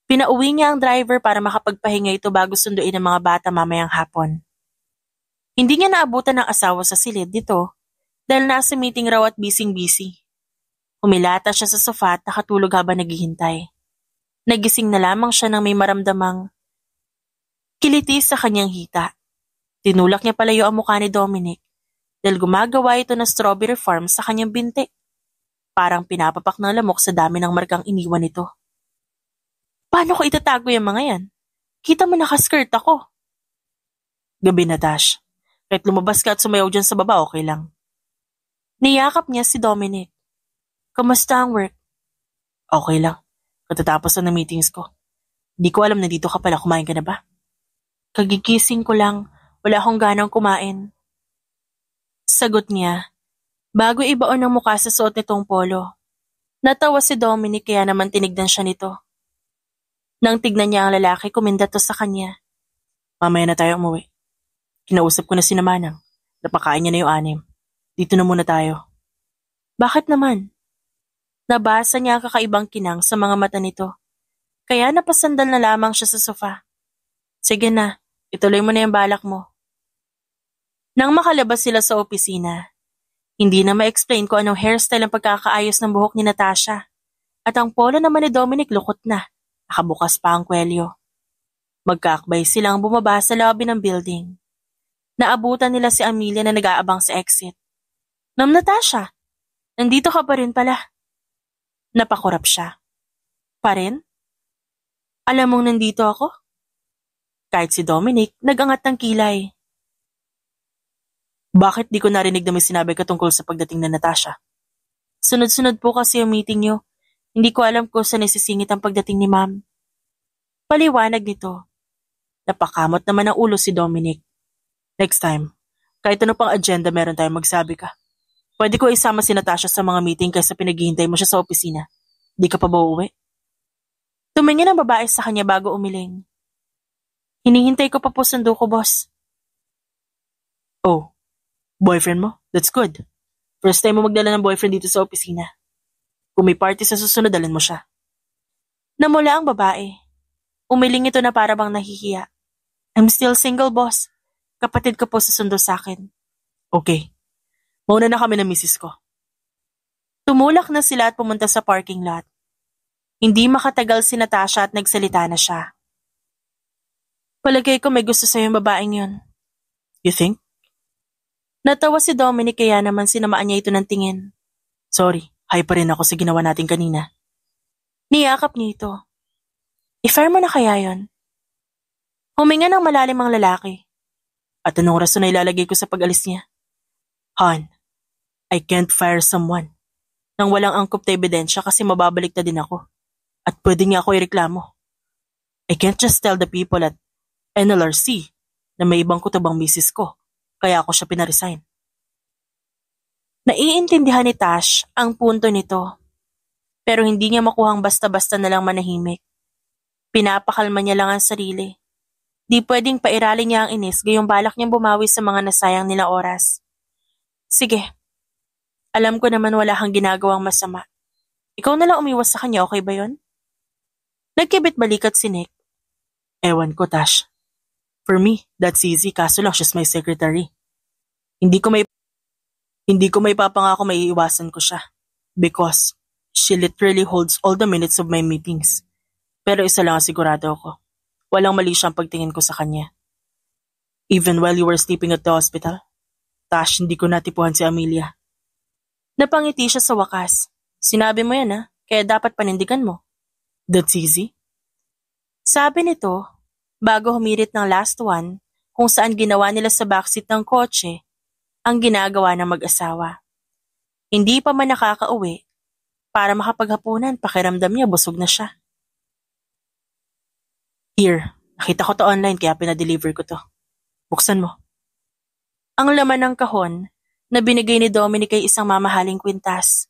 Pinauwi niya ang driver para makapagpahinga ito bago sunduin ang mga bata mamayang hapon. Hindi niya naabutan ng asawa sa silid nito dahil nasa meeting raw at busy-busy. Humilata siya sa sofa at nakatulog habang naghihintay. Nagising na lamang siya nang may maramdamang kiliti sa kanyang hita. Tinulak niya palayo ang mukha ni Dominic dahil gumagawa ito ng strawberry farm sa kanyang binti. Parang pinapapak ng lamok sa dami ng markang iniwan nito. Paano ko itatago yung mga yan? Kita mo nakaskirt ako. Gabi na, Tash. Kahit lumabas ka at sumayaw dyan sa baba, okay lang. Niyakap niya si Dominic. Kamusta ang work? Okay lang. Katatapos na ng meetings ko. Di ko alam na dito ka pala, kumain ka na ba? Kagigising ko lang. Wala akong ganang kumain. Sagot niya, bago ibaon ang mukha sa suot nitong polo. Natawa si Dominic kaya naman tinignan siya nito. Nang tignan niya ang lalaki, kumindat to sa kanya. Mamaya na tayo umuwi. Kinausap ko na si Manang. Napakain niya na yung anim. Dito na muna tayo. Bakit naman? Nabasa niya ang kakaibang kinang sa mga mata nito. Kaya napasandal na lamang siya sa sofa. Sige na, ituloy mo na yung balak mo. Nang makalabas sila sa opisina, hindi na ma-explain ko anong hairstyle ang pagkakaayos ng buhok ni Natasha. At ang polo naman ni Dominic lukot na, nakabukas pa ang kwelyo. Magkakbay silang bumaba sa lobby ng building. Naabutan nila si Amelia na nag-aabang sa exit. Ma'am Natasha, nandito ka pa rin pala. Napakurap siya. Pa rin? Alam mong nandito ako? Kahit si Dominic, nag-angat ng kilay. Bakit di ko narinig na may sinabi ka tungkol sa pagdating na Natasha? Sunod-sunod po kasi yung meeting niyo. Hindi ko alam kung saan nasisingit ang pagdating ni Ma'am. Paliwanag nito. Napakamot naman ang ulo si Dominic. Next time, kahit ano pang agenda meron tayong magsabi ka. Pwede ko isama si Natasha sa mga meeting kaysa pinaghihintay mo siya sa opisina. Di ka pa ba uuwi? Tumingin ang babae sa kanya bago umiling. Hinihintay ko pa po sundo ko, boss. Oh, boyfriend mo? That's good. First time mo magdala ng boyfriend dito sa opisina. Kung may party sa susunod, dalhin mo siya. Namula ang babae. Umiling ito na para bang nahihiya. I'm still single, boss. Kapatid ko po susundo sa akin. Okay. Mauna na kami ng misis ko. Tumulak na sila at pumunta sa parking lot. Hindi makatagal si Natasha at nagsalita na siya. Palagay ko may gusto sa'yo yung babaeng yun. You think? Natawa si Dominic kaya naman sinamaan niya ito ng tingin. Sorry, high pa rin ako sa ginawa natin kanina. Niyakap niya ito. I-fair mo na kaya yon? Huminga ng malalim ang lalaki. At anong rason na ilalagay ko sa pag-alis niya? Han, I can't fire someone nang walang angkop na ebidensya kasi mababalik na din ako. At pwede niya ako ireklamo. I can't just tell the people at NLRC na may ibang kutabang misis ko, kaya ako siya pinaresign. Naiintindihan ni Tash ang punto nito, pero hindi niya makuhang basta-basta na lang manahimik. Pinapakalma niya lang ang sarili. Di pwedeng pairalin niya ang inis gayong balak niyang bumawi sa mga nasayang nila oras. Sige, alam ko naman wala kang ginagawang masama. Ikaw na lang umiwas sa kanya, okay ba yon? Nagkibit balikat si Nick. Ewan ko, Tash. For me, that's easy kaso lang she's my secretary. Hindi ko may papangako may iiwasan ko siya. Because she literally holds all the minutes of my meetings. Pero isa lang ang sigurado ako. Walang mali siyang pagtingin ko sa kanya. Even while you were sleeping at the hospital, Tash, hindi ko natipuhan si Amelia. Napangiti siya sa wakas. Sinabi mo yan kaya dapat panindigan mo. That's easy. Sabi nito, bago humirit ng last one, kung saan ginawa nila sa backseat ng kotse, ang ginagawa ng mag-asawa. Hindi pa man nakakauwi, para makapaghapunan, pakiramdam niya busog na siya. Here, nakita ko to online kaya pinadeliver ko to. Buksan mo. Ang laman ng kahon na binigay ni Dominic ay isang mamahaling kwintas.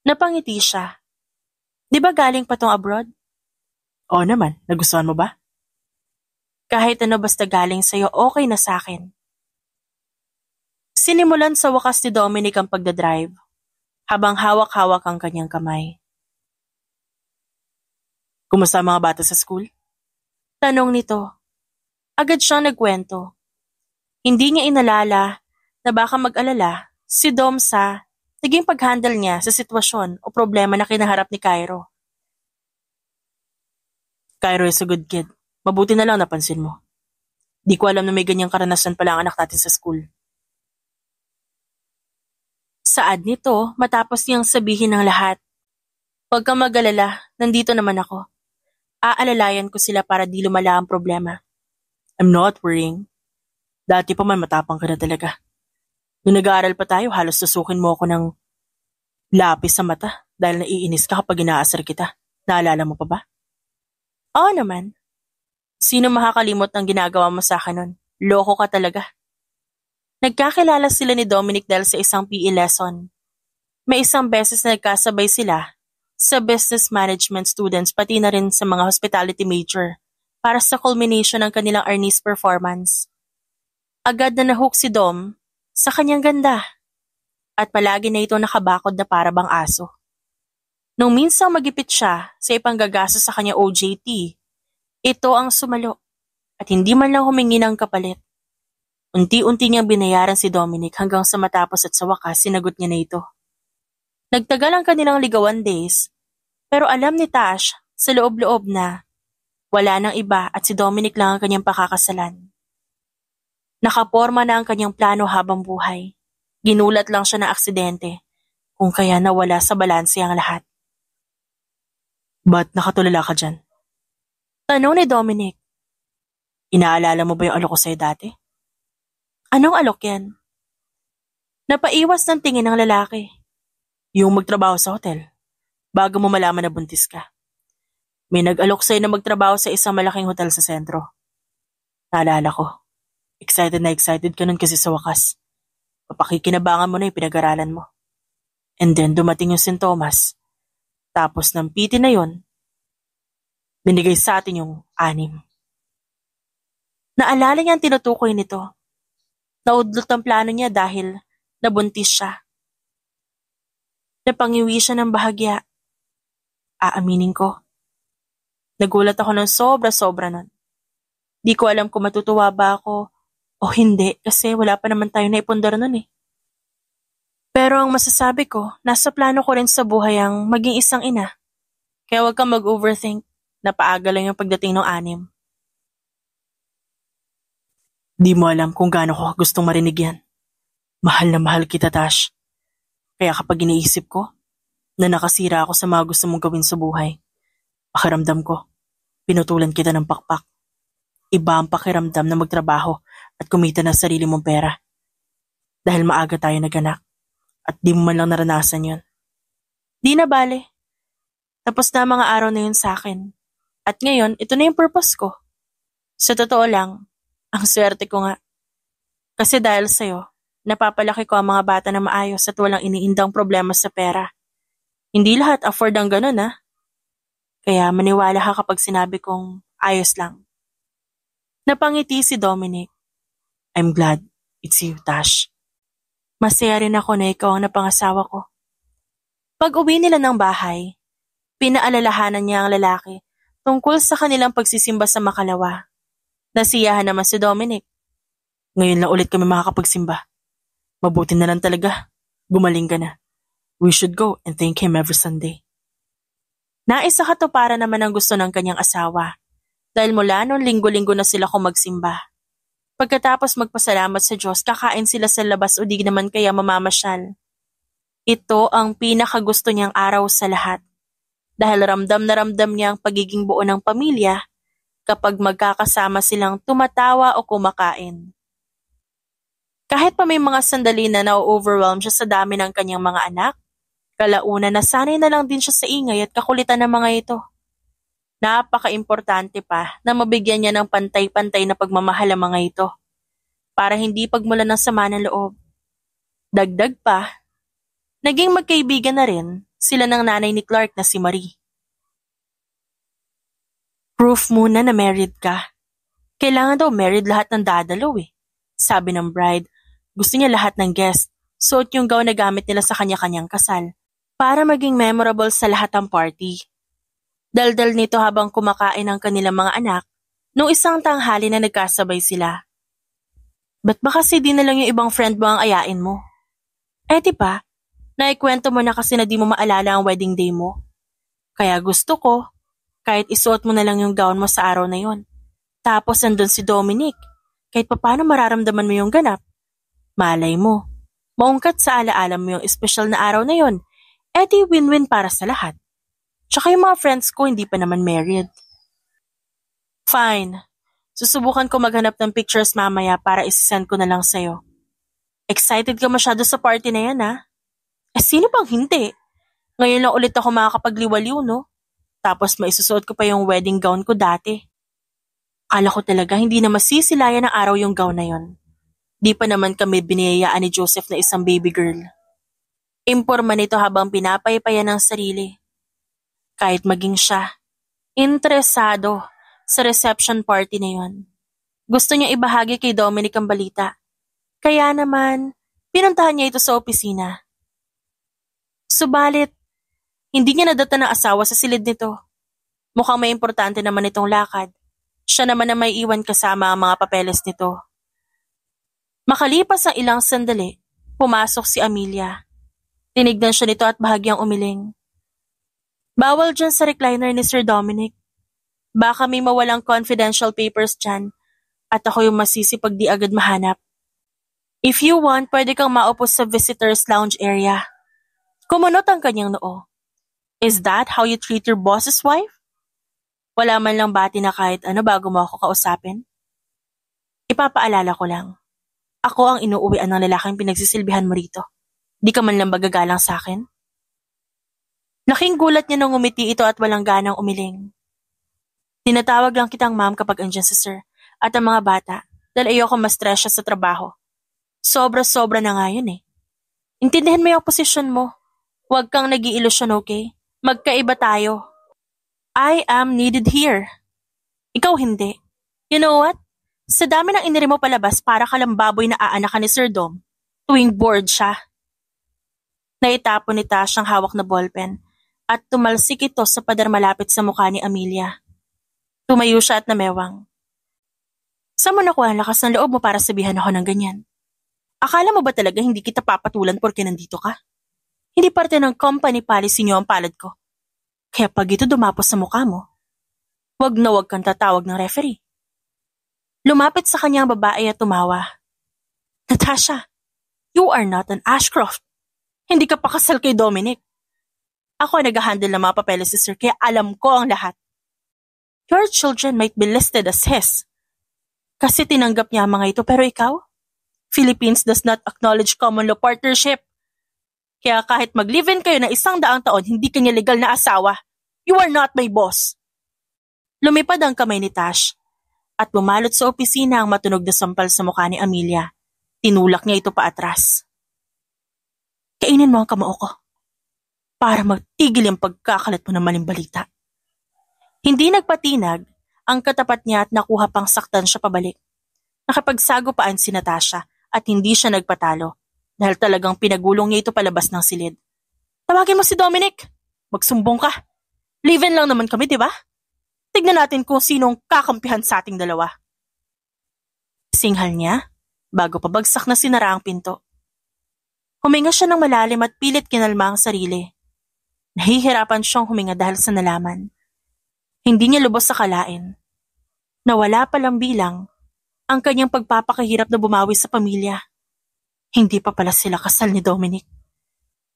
Napangiti siya. Di ba galing pa tong abroad? Oo naman, nagustuhan mo ba? Kahit ano basta galing sa'yo, okay na sa'kin. Sinimulan sa wakas ni Dominic ang pagdadrive, habang hawak-hawak ang kanyang kamay. Kumusta ang mga bata sa school? Tanong nito. Agad siyang nagkwento. Hindi niya inalala na baka mag-alala si Dom sa naging pag-handle niya sa sitwasyon o problema na kinaharap ni Cairo. Cairo is a good kid. Mabuti na lang napansin mo. Di ko alam na may ganyang karanasan pala ang anak natin sa school. Saad nito matapos niyang sabihin ng lahat. Huwag kang mag-alala, nandito naman ako. Aalalayan ko sila para di lumala ang problema. I'm not worrying. Dati pa man matapang ka na talaga. Nung nag-aaral pa tayo, halos susukin mo ako ng lapis sa mata dahil naiinis ka kapag inaasar kita. Naalala mo pa ba? Oo naman. Sino makakalimot ng ginagawa mo sa akin nun? Loko ka talaga. Nagkakilala sila ni Dominic dahil sa isang PE lesson. May isang beses na nagkasabay sila sa business management students pati na rin sa mga hospitality major para sa culmination ng kanilang Arnis performance. Agad na nahook si Dom sa kanyang ganda at palagi na ito nakabakod na para bang aso. Nung minsang magipit siya sa ipanggagasa sa kanya OJT, ito ang sumalo at hindi man lang humingi ng kapalit. Unti-unti niyang binayaran si Dominic hanggang sa matapos at sa wakas sinagot niya na ito. Nagtagal ang kanilang ligawan days, pero alam ni Tash sa loob-loob na wala nang iba at si Dominic lang ang kanyang pakakasalan. Nakaporma na ang kanyang plano habang buhay. Ginulat lang siya ng aksidente, kung kaya nawala sa balanse ang lahat. Ba't nakatulala ka dyan? Tanong ni Dominic. Inaalala mo ba yung alok ko sa'yo dati? Anong alok yan? Napaiwas ng tingin ng lalaki. Yung magtrabaho sa hotel, bago mo malaman na buntis ka. May nag-alok sa'yo na magtrabaho sa isang malaking hotel sa sentro. Naalala ko. Excited na excited ka nun kasi sa wakas. Papakikinabangan mo na yung pinag-aralan mo. And then dumating yung sintomas. Tapos ng PT na yon, binigay sa atin yung 6. Naalala niya ang tinutukoy nito. Naudlot ang plano niya dahil nabuntis siya. Napangiwi siya ng bahagya. Aaminin ko. Nagulat ako ng sobra-sobra nun. Di ko alam kung matutuwa ba ako o hindi kasi wala pa naman tayo na ipundar nun eh. Pero ang masasabi ko, nasa plano ko rin sa buhay ang maging isang ina. Kaya huwag kang mag-overthink na paaga lang yung pagdating ng 6. Di mo alam kung gaano ko gustong marinig yan. Mahal na mahal kita, Tash. Kaya kapag iniisip ko na nakasira ako sa mga gusto mong gawin sa buhay, pakiramdam ko, pinutulan kita ng pakpak. Iba ang pakiramdam na magtrabaho at kumita ng sarili mong pera. Dahil maaga tayo naganak at di mo man lang naranasan yun. Di na bale. Tapos na ang mga araw na yun sa akin. At ngayon, ito na yung purpose ko. Sa totoo lang, ang swerte ko nga. Kasi dahil sa'yo, napapalaki ko ang mga bata na maayos at walang iniindang problema sa pera. Hindi lahat afford ang ganun, ha? Kaya maniwala ka kapag sinabi kong ayos lang. Napangiti si Dominic. I'm glad it's you, Tash. Masaya rin ako na ikaw ang napangasawa ko. Pag uwi nila ng bahay, pinaalalahanan niya ang lalaki tungkol sa kanilang pagsisimba sa makalawa. Nasiyahan naman si Dominic. Ngayon lang ulit kami makakapagsimba. Mabuti na lang talaga. Gumaling ka na. We should go and thank him every Sunday. Naisa katuparan naman ang gusto ng kanyang asawa. Dahil mula noon linggo-linggo na sila kung magsimba. Pagkatapos magpasalamat sa Diyos, kakain sila sa labas o di naman kaya mamamasyal. Ito ang pinakagusto niyang araw sa lahat. Dahil ramdam na ramdam niya ang pagiging buo ng pamilya kapag magkakasama silang tumatawa o kumakain. Kahit pa may mga sandali na na-overwhelm siya sa dami ng kanyang mga anak, kalauna nasanay na lang din siya sa ingay at kakulitan ng mga ito. Napaka-importante pa na mabigyan niya ng pantay-pantay na pagmamahal ang mga ito para hindi pagmulan ng sama ng loob. Dagdag pa, naging magkaibigan na rin sila ng nanay ni Clark na si Marie. Proof muna na married ka. Kailangan daw married lahat ng dadalaw eh. Sabi ng bride, gusto niya lahat ng guest, suot yung gown na gamit nila sa kanya-kanyang kasal para maging memorable sa lahat ng party. Daldal nito habang kumakain ang kanilang mga anak nung isang tanghali na nagkasabay sila. Ba't ba kasi di na lang yung ibang friend mo ang ayain mo? Eh di ba, naikwento mo na kasi na di mo maalala ang wedding day mo. Kaya gusto ko, kahit isuot mo na lang yung gown mo sa araw na yon. Tapos andun si Dominic, kahit paano mararamdaman mo yung ganap. Malay mo, maungkat sa alaala mo yung espesyal na araw na yon, eh di win-win para sa lahat. Tsaka yung mga friends ko hindi pa naman married. Fine. Susubukan ko maghanap ng pictures mamaya para isisend ko na lang sa'yo. Excited ka masyado sa party na yan, ha? Eh sino bang hindi? Ngayon lang ulit ako makakapagliwaliw, no? Tapos maisusuot ko pa yung wedding gown ko dati. Akala ko talaga hindi na masisilayan ng araw yung gown na yon. Di pa naman kami biniyayaan ni Joseph na isang baby girl. Imporma nito habang pinapaypayan ng sarili. Kahit maging siya, interesado sa reception party na yon. Gusto niya ibahagi kay Dominic ang balita. Kaya naman, pinuntahan niya ito sa opisina. Subalit, hindi niya nadata ng asawa sa silid nito. Mukhang may importante naman itong lakad. Siya naman na may iwan kasama ang mga papeles nito. Makalipas ang ilang sandali, pumasok si Amelia. Tinignan siya nito at bahagyang umiling. Bawal dyan sa recliner ni Sir Dominic. Baka may mawalang confidential papers dyan at ako yung masisi pag di agad mahanap. If you want, pwede kang maupo sa visitors lounge area. Kumunot ang kanyang noo. Is that how you treat your boss's wife? Wala man lang bati na kahit ano bago mo ako kausapin? Ipapaalala ko lang. Ako ang inuuwian ng lalaking pinagsisilbihan mo rito. Di ka man lang bagagalang sa akin? Laking gulat niya nung umiti ito at walang ganang umiling. Tinatawag lang kitang ma'am kapag andyan si sir at ang mga bata dahil ayoko ma-stress siya sa trabaho. Sobra-sobra na nga yun eh. Intindihan mo yung posisyon mo. Huwag kang nag-iilusyon, okay? Magkaiba tayo. I am needed here. Ikaw hindi. You know what? Sa dami ng iniri mo palabas para ka lang baboy na aanakan ni Sir Dom tuwing bored siya. Naitapon ni Tash ang hawak na ballpen at tumalsik ito sa pader malapit sa mukha ni Amelia. Tumayo siya at namewang. Saan mo nakuha ang lakas ng loob mo para sabihan ako ng ganyan? Akala mo ba talaga hindi kita papatulan porque nandito ka? Hindi parte ng company policy niyo ang palad ko. Kaya pag ito dumapos sa mukha mo, wag na wag kang tatawag ng referee. Lumapit sa kanyang babae at tumawa. Natasha, you are not an Ashcroft. Hindi ka pa kasal kay Dominic. Ako ang nag-handle ng mga papeles si Sir kaya alam ko ang lahat. Your children might be listed as his. Kasi tinanggap niya ang mga ito, pero ikaw? Philippines does not acknowledge common law partnership. Kaya kahit mag-live-in kayo na 100 taon, hindi kanya legal na asawa. You are not my boss. Lumipad ang kamay ni Tash at bumalot sa opisina ang matunog na sampal sa mukha ni Amelia. Tinulak niya ito paatras. Kainin mo ang kamao ko para magtigil ang pagkakalat mo ng maling balita. Hindi nagpatinag ang katapat niya at nakuha pang saktan siya pabalik. Nakapagsagupaan si Natasha at hindi siya nagpatalo dahil talagang pinagulong niya ito palabas ng silid. Tawagin mo si Dominic. Magsumbong ka. Live-in lang naman kami, di ba? Tignan natin kung sinong kakampihan sa ating dalawa. Singhal niya bago pabagsak na sinara ang pinto. Huminga siya ng malalim at pilit kinalma ang sarili. Nahihirapan siyang huminga dahil sa nalaman. Hindi niya lubos sa kalain. Nawala palang bilang ang kanyang pagpapakahirap na bumawi sa pamilya. Hindi pa pala sila kasal ni Dominic.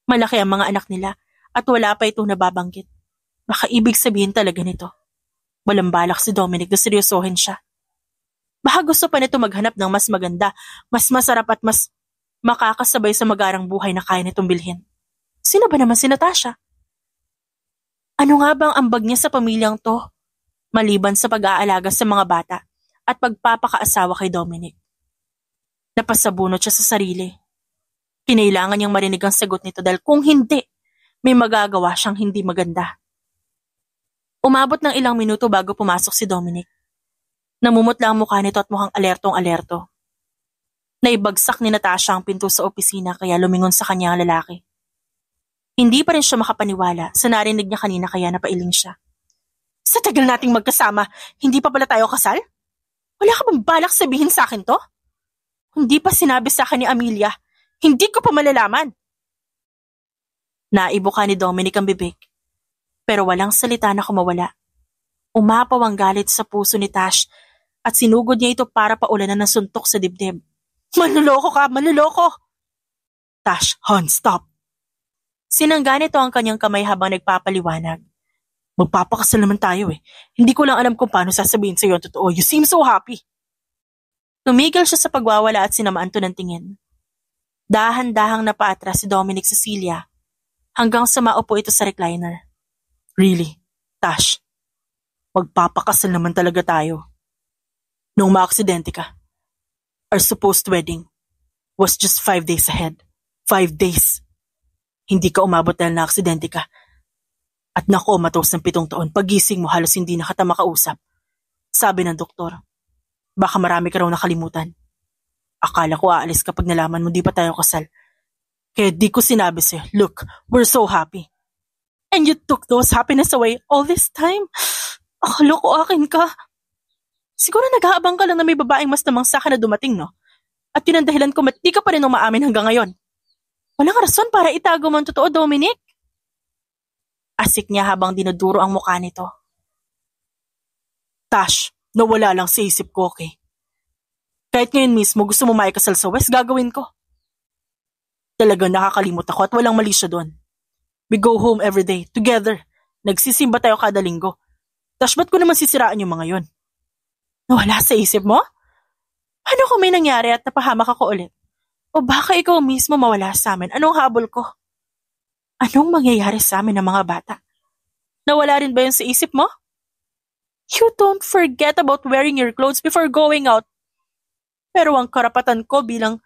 Malaki ang mga anak nila at wala pa ito nababanggit. Baka ibig sabihin talaga nito. Walang balak si Dominic na seryosohin siya. Baka gusto pa nito maghanap ng mas maganda, mas masarap at mas makakasabay sa magarang buhay na kaya nitong bilhin. Sino ba naman si Natasha? Ano nga bang ambag niya sa pamilyang to? Maliban sa pag-aalaga sa mga bata at pagpapakaasawa kay Dominic. Napasabunot siya sa sarili. Kinailangan niyang marinig ang sagot nito dahil kung hindi, may magagawa siyang hindi maganda. Umabot ng ilang minuto bago pumasok si Dominic. Namumutla ang mukha nito at mukhang alertong-alerto. Naibagsak ni Natasha ang pinto sa opisina kaya lumingon sa kanya ang lalaki. Hindi pa rin siya makapaniwala sa narinig niya kanina kaya napailing siya. Sa tagal nating magkasama, hindi pa pala tayo kasal? Wala ka bang balak sabihin sa akin to? Hindi pa sinabi sa akin ni Amelia, hindi ko pa malalaman. Naibuka ni Dominic ang bibig. Pero walang salita na kumawala. Umapaw ang galit sa puso ni Tash at sinugod niya ito para paulanan ng suntok sa dibdib. Manloloko ka! Manloloko! Tash, hon, stop! Sinangga nito ang kanyang kamay habang nagpapaliwanag. Magpapakasal naman tayo eh. Hindi ko lang alam kung paano sasabihin sa iyo ang totoo. You seem so happy. Tumigil siya sa pagwawala at sinamaan to ng tingin. Dahan-dahang napaatras si Dominic Cecilia hanggang sa maupo ito sa recliner. Really, Tash, magpapakasal naman talaga tayo. Nung maaksidente ka, our supposed wedding was just 5 days ahead. 5 days. Hindi ka umabot dahil naaksidente ka. At nakomatose ng 7 taon, pagising mo halos hindi na kita makausap. Sabi ng doktor, baka marami ka raw nakalimutan. Akala ko aalis kapag nalaman mo di pa tayo kasal. Kaya di ko sinabi sa'yo, look, we're so happy. And you took those happiness away all this time? Akala ko akin ka. Siguro nag-aabang ka lang na may babaeng mas namang saka na dumating, no? At yun ang dahilan kung di ka pa rin umaamin hanggang ngayon. Walang rason para itago mo ang totoo, Dominic. Asik niya habang dinuduro ang mukha nito. Tash, nawala lang sa isip ko, okay? Kahit ngayon mismo gusto mo maikasal sa West, gagawin ko. Talagang nakakalimot ako at walang mali siya doon. We go home every day, together. Nagsisimba tayo kada linggo. Tash, ba't ko naman sisiraan yung mga yon? Nawala sa isip mo? Ano kung may nangyari at napahamak ako ulit? O baka ikaw mismo mawala sa amin? Anong habol ko? Anong mangyayari sa amin ng mga bata? Nawala rin ba yun sa isip mo? You don't forget about wearing your clothes before going out. Pero ang karapatan ko bilang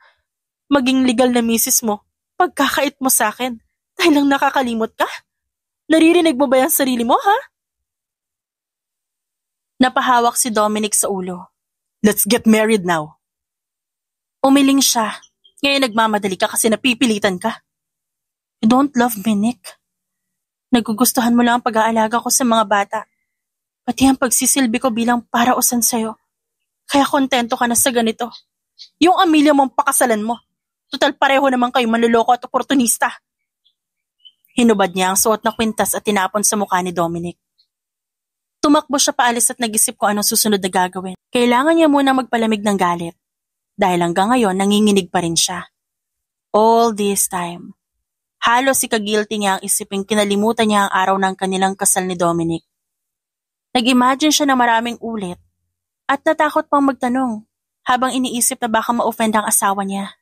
maging legal na misis mo, pagkakait mo sa akin. Dahil lang nakakalimot ka? Naririnig mo ba yung sarili mo, ha? Napahawak si Dominic sa ulo. Let's get married now. Umiling siya. Ngayon nagmamadali ka kasi napipilitan ka. You don't love me, Nick. Nagugustuhan mo lang ang pag-aalaga ko sa mga bata. Pati ang pagsisilbi ko bilang parausan sa'yo. Kaya kontento ka na sa ganito. Yung Amelia mong pakasalan mo. Total pareho naman kayo manloloko at oportunista. Hinubad niya ang suot na kwintas at tinapon sa mukha ni Dominic. Tumakbo siya paalis at nag-isip kung anong susunod na gagawin. Kailangan niya muna magpalamig ng galit. Dahil hanggang ngayon nanginginig pa rin siya. All this time. Halos ikagilty niya ang isiping kinalimutan niya ang araw ng kanilang kasal ni Dominic. Nag-imagine siya ng maraming ulit at natakot pang magtanong, habang iniisip na baka ma-offend ang asawa niya.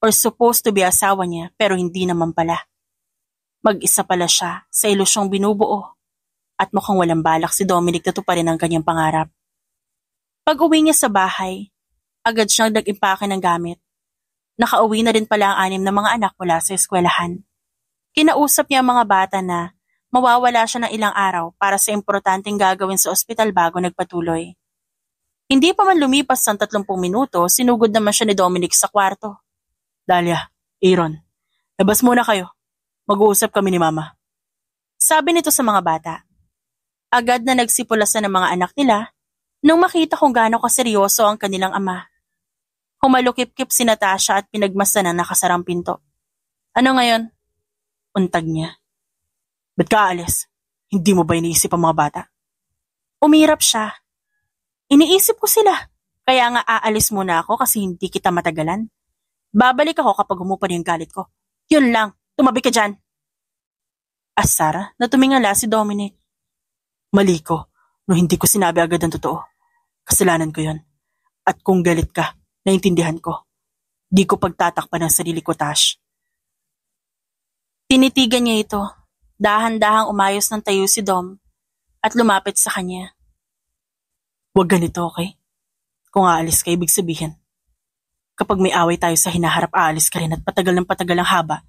Or supposed to be asawa niya pero hindi naman pala. Mag-isa pala siya sa ilusyong binubuo at mukhang walang balak si Dominic na tuparin ang kanyang pangarap. Pag-uwi niya sa bahay, agad siyang nag-impake ng gamit. Nakauwi na rin pala ang 6 na mga anak mula sa eskwelahan. Kinausap niya ang mga bata na mawawala siya ng ilang araw para sa importanteng gagawin sa ospital bago nagpatuloy. Hindi pa man lumipas ang 30 minuto, sinugod naman siya ni Dominic sa kwarto. Dahlia, Aaron, labas muna kayo. Mag-uusap kami ni Mama. Sabi nito sa mga bata. Agad na nagsipulasan ng mga anak nila nung makita kung gaano kaseryoso ang kanilang ama. Humalukip-kip si Natasha at pinagmasdan ang nakasarang pinto. Ano ngayon? Untag niya. Ba't ka aalis? Hindi mo ba iniisip ang mga bata? Umirap siya. Iniisip ko sila. Kaya nga aalis muna ako kasi hindi kita matagalan. Babalik ako kapag humupad yung galit ko. Yun lang. Tumabi ka dyan. Asar na tumingala si Dominic. Mali ko no hindi ko sinabi agad ang totoo. Kasalanan ko yun. At kung galit ka, naintindihan ko. Di ko pagtatakpan ng sarili ko, Tash. Tinitigan niya ito. Dahan-dahang umayos ng tayo si Dom at lumapit sa kanya. Huwag ganito, okay? Kung aalis ka, ibig sabihin. Kapag may away tayo sa hinaharap, aalis ka rin at patagal ng patagal ang haba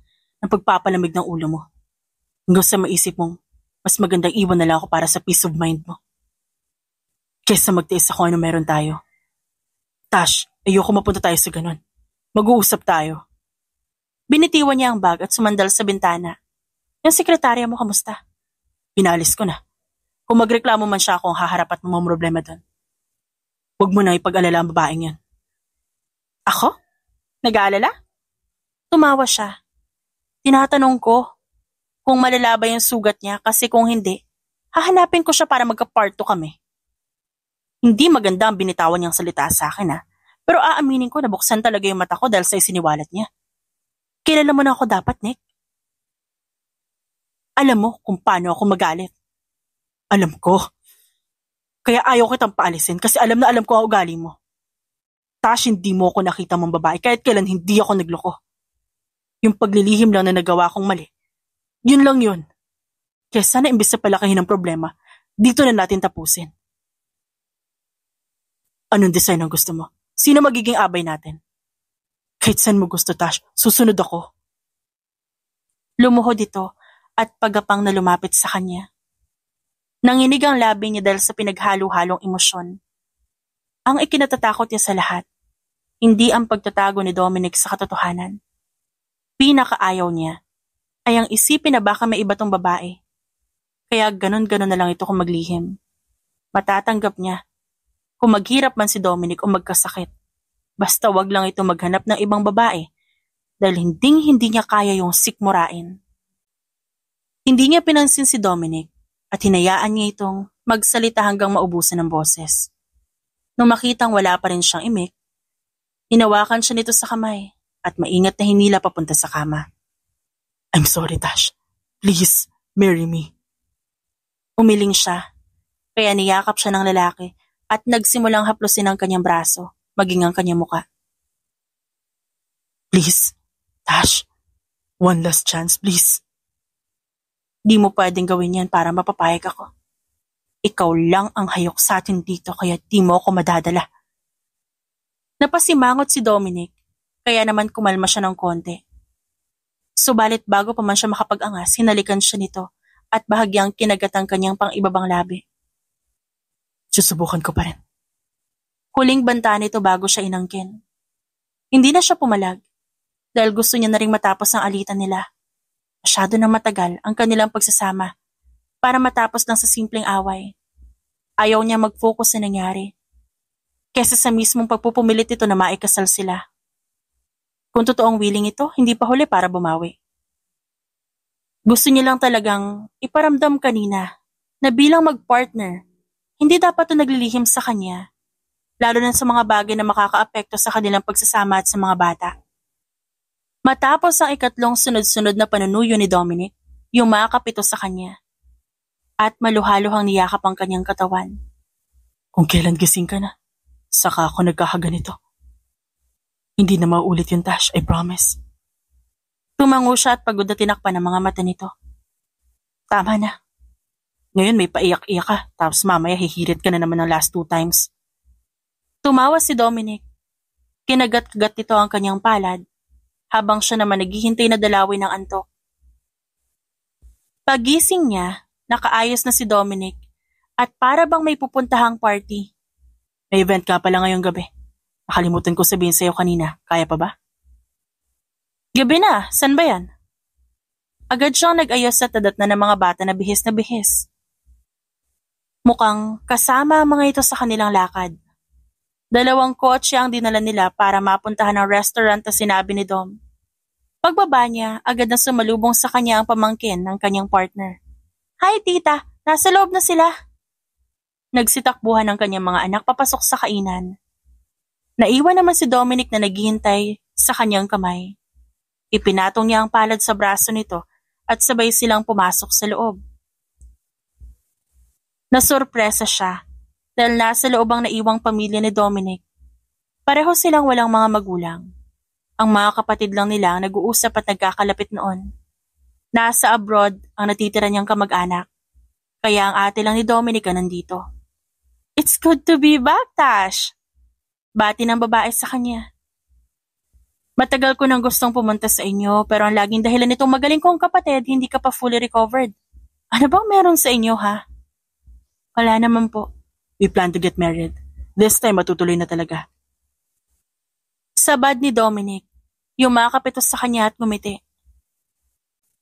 ng pagpapalamig ng ulo mo. Hanggang sa maisip mong, mas magandang iwan na lang ako para sa peace of mind mo. Kesa magtiis ako ano meron tayo. Tash, ayoko mapunta tayo sa ganun. Mag-uusap tayo. Binitiwan niya ang bag at sumandal sa bintana. Yung sekretarya mo, kamusta? Pinalis ko na. Kung magreklamo man siya akong haharap at problema doon. Huwag mo nang ipag-alala ang babaeng yan. Ako? Nag-aalala? Tumawa siya. Tinatanong ko kung malala ba yung sugat niya kasi kung hindi, hahanapin ko siya para magka-part 2 kami. Hindi maganda ang binitawan niyang salita sa akin pero aaminin ko na buksan talaga yung mata ko dahil sa isiniwalat niya. Kilala mo na ako dapat, Nick? Alam mo kung paano ako magalit. Alam ko. Kaya ayaw kitang paalisin kasi alam na alam ko ang ugali mo. Tash, hindi mo ako nakita mong babae kahit kailan hindi ako nagloko. Yung paglilihim lang na nagawa kong mali. Yun lang yun. Kaya sana imbis na palakihin ang problema, dito na natin tapusin. Anong design ang gusto mo? Sino magiging abay natin? Kahit saan mo gusto, Tash, susunod ako. Lumuhod ito at pagapang na lumapit sa kanya. Nanginig ang labi niya dahil sa pinaghalo-halong emosyon. Ang ikinatatakot niya sa lahat, hindi ang pagtatago ni Dominic sa katotohanan. Pinakaayaw niya ay ang isipin na baka may iba tong babae. Kaya ganon-ganon na lang ito kung maglihim. Matatanggap niya kung maghirap man si Dominic o magkasakit. Basta wag lang ito maghanap ng ibang babae dahil hindi niya kaya yung sikmurain. Hindi niya pinansin si Dominic at hinayaan niya itong magsalita hanggang maubusan ng boses. Nung makitang wala pa rin siyang imik, hinawakan siya nito sa kamay at maingat na hinila papunta sa kama. I'm sorry, Tash. Please, marry me. Umiling siya, kaya niyakap siya ng lalaki at nagsimulang haplusin ang kanyang braso, maging ang kanyang muka. Please, Tash, one last chance, please. Di mo pwedeng gawin yan para mapapayag ako. Ikaw lang ang hayok sa atin dito kaya di mo ako madadala. Napasimangot si Dominic, kaya naman kumalma siya ng konti. Subalit bago pa man siya makapag-angas, hinalikan siya nito at bahagyang kinagat ang kanyang pang-ibabang labi. Susubukan ko pa rin. Huling banta nito bago siya inangkin. Hindi na siya pumalag dahil gusto niya na ring matapos ang alitan nila. Masyado nang matagal ang kanilang pagsasama para matapos lang sa simpleng away. Ayaw niya mag-focus sa nangyari kesa sa mismong pagpupumilit ito na maikasal sila. Kung totoong willing ito, hindi pa huli para bumawi. Gusto niya lang talagang iparamdam kanina na bilang mag-partner, hindi dapat ito naglilihim sa kanya, lalo na sa mga bagay na makakaapekto sa kanilang pagsasama at sa mga bata. Matapos ang 3 sunod-sunod na panunuyo ni Dominic, yumakap ito sa kanya at maluhaluhang niyakap ang kanyang katawan. Kung kailan gising ka na, Saka ako nagkakaganito. Hindi na mauulit yung Tash, I promise. Tumango siya at pagod na tinakpan ng mga mata nito. Tama na. Ngayon may paiyak-iyak ka, tapos mamaya hihirit ka na naman ng last 2 times. Tumawa si Dominic. Kinagat-gat nito ang kanyang palad, habang siya naman naghihintay na dalawin ng antok. Pagising niya, nakaayos na si Dominic at para bang may pupuntahang party. May event ka pala ngayong gabi. Nakalimutan ko sabihin sa'yo kanina, kaya pa ba? Gabi na, san ba yan? Agad siyang nag-ayos at tadat na ng mga bata na bihis na bihis. Mukhang kasama ang mga ito sa kanilang lakad. 2 kotse ang dinala nila para mapuntahan ang restaurant na sinabi ni Dom. Pagbaba niya, agad na sumalubong sa kanya ang pamangkin ng kanyang partner. Hi tita, nasa loob na sila. Nagsitakbuhan ang kanyang mga anak papasok sa kainan. Naiwan naman si Dominic na naghihintay sa kanyang kamay. Ipinatong niya ang palad sa braso nito at sabay silang pumasok sa loob. Nasurpresa siya dahil nasa loob ang naiwang pamilya ni Dominic. Pareho silang walang mga magulang. Ang mga kapatid lang nila ang nag-uusap at nagkakalapit noon. Nasa abroad ang natitira niyang kamag-anak, kaya ang ate lang ni Dominic ang nandito. It's good to be back, Tash! Bati ng babae sa kanya. Matagal ko nang gustong pumunta sa inyo pero ang laging dahilan nitong magaling kong kapatid hindi ka pa fully recovered. Ano bang meron sa inyo, ha? Wala naman po. We plan to get married. This time matutuloy na talaga. Sabad ni Dominic, yumakap ito sa kanya at ngumiti.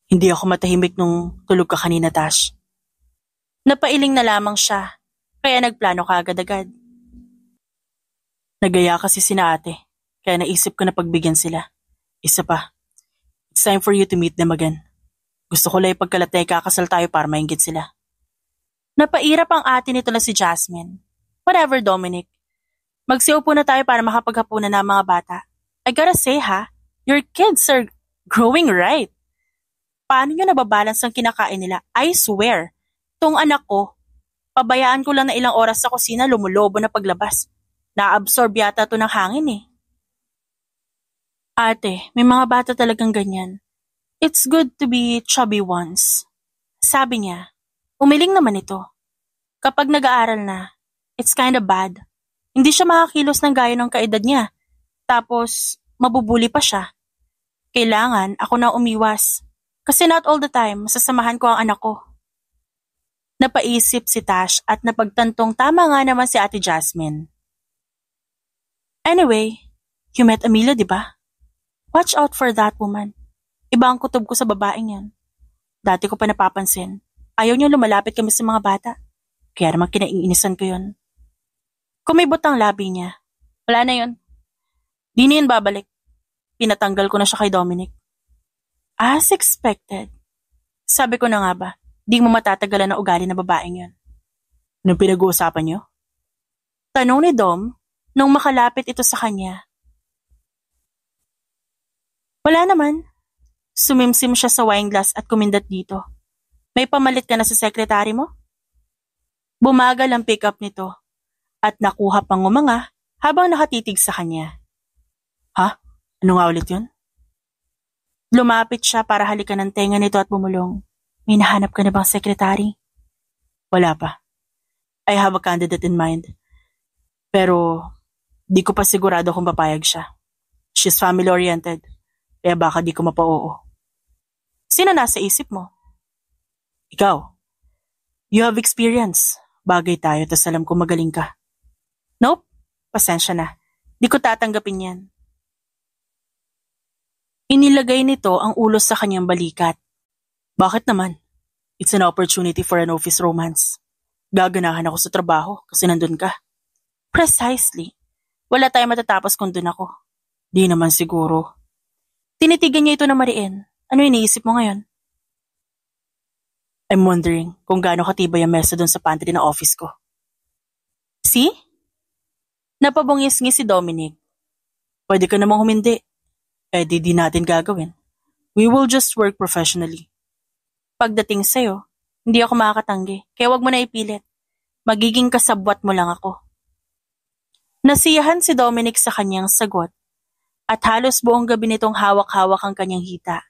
Hindi ako matahimik nung tulog ka kanina, Tash. Napailing na lamang siya, kaya nagplano ka agad-agad. Nagaya kasi sina ate, kaya naisip ko na pagbigyan sila. Isa pa, it's time for you to meet them again. Gusto ko lang ipagkalatay kakasal tayo para mainggit sila. Napairap ang ate nito na si Jasmine. Whatever, Dominic. Magsiupo na tayo para makapaghapunan ng mga bata. I gotta say ha, your kids are growing right. Paano nyo nababalance ang kinakain nila? I swear, tong anak ko, pabayaan ko lang na ilang oras sa kusina lumulobo na paglabas. Na-absorb yata to ng hangin eh. Ate, may mga bata talagang ganyan. It's good to be chubby once. Sabi niya, umiling naman ito. Kapag nag-aaral na, it's kinda bad. Hindi siya makakilos ng gaya ng kaedad niya. Tapos, mabubuli pa siya. Kailangan ako na umiwas. Kasi not all the time, masasamahan ko ang anak ko. Napaisip si Tash at napagtantong tama nga naman si Ate Jasmine. Anyway, you met Amelia, di ba? Watch out for that woman. Iba ang kutob ko sa babaeng yan. Dati ko pa napapansin. Ayaw niya lumalapit kami sa mga bata. Kaya naman kinaiinisan ko yun. Kumibot ang labi niya. Wala na yun. Di na yun babalik. Pinatanggal ko na siya kay Dominic. As expected. Sabi ko na nga ba, di mo matatagalan na ugali na babaeng yun. Anong pinag-uusapan niyo? Tanong ni Dom nung makalapit ito sa kanya. Wala naman. Sumimsim siya sa wine glass at kumindat dito. May pamalit ka na sa sekretary mo? Bumagal ang pick-up nito at nakuha pang ngumanga habang nakatitig sa kanya. Ha? Ano nga ulit yun? Lumapit siya para halikan ng tenga nito at bumulong. May nahanap ka na bang sekretary? Wala pa. I have a candidate in mind. Pero di ko pa sigurado kung papayag siya. She's family-oriented. Kaya baka di ko mapa-oo. Sino nasa isip mo? Ikaw. You have experience. Bagay tayo, tas alam ko magaling ka. Nope. Pasensya na. Di ko tatanggapin yan. Inilagay nito ang ulo sa kanyang balikat. Bakit naman? It's an opportunity for an office romance. Gaganahan ako sa trabaho kasi nandun ka. Precisely. Wala tayong matatapos kung dun ako. Di naman siguro. Tinitigan niya ito na mariin. Ano iniisip mo ngayon? I'm wondering kung gaano katibay ang mesa dun sa pantry na office ko. See? Napabungis-ngis si Dominic. Pwede ka namang humindi. Eh di natin gagawin. We will just work professionally. Pagdating sa'yo, hindi ako makakatanggi. Kaya wag mo na ipilit. Magiging kasabwat mo lang ako. Nasiyahan si Dominic sa kanyang sagot at halos buong gabi nitong hawak-hawak ang kanyang hita.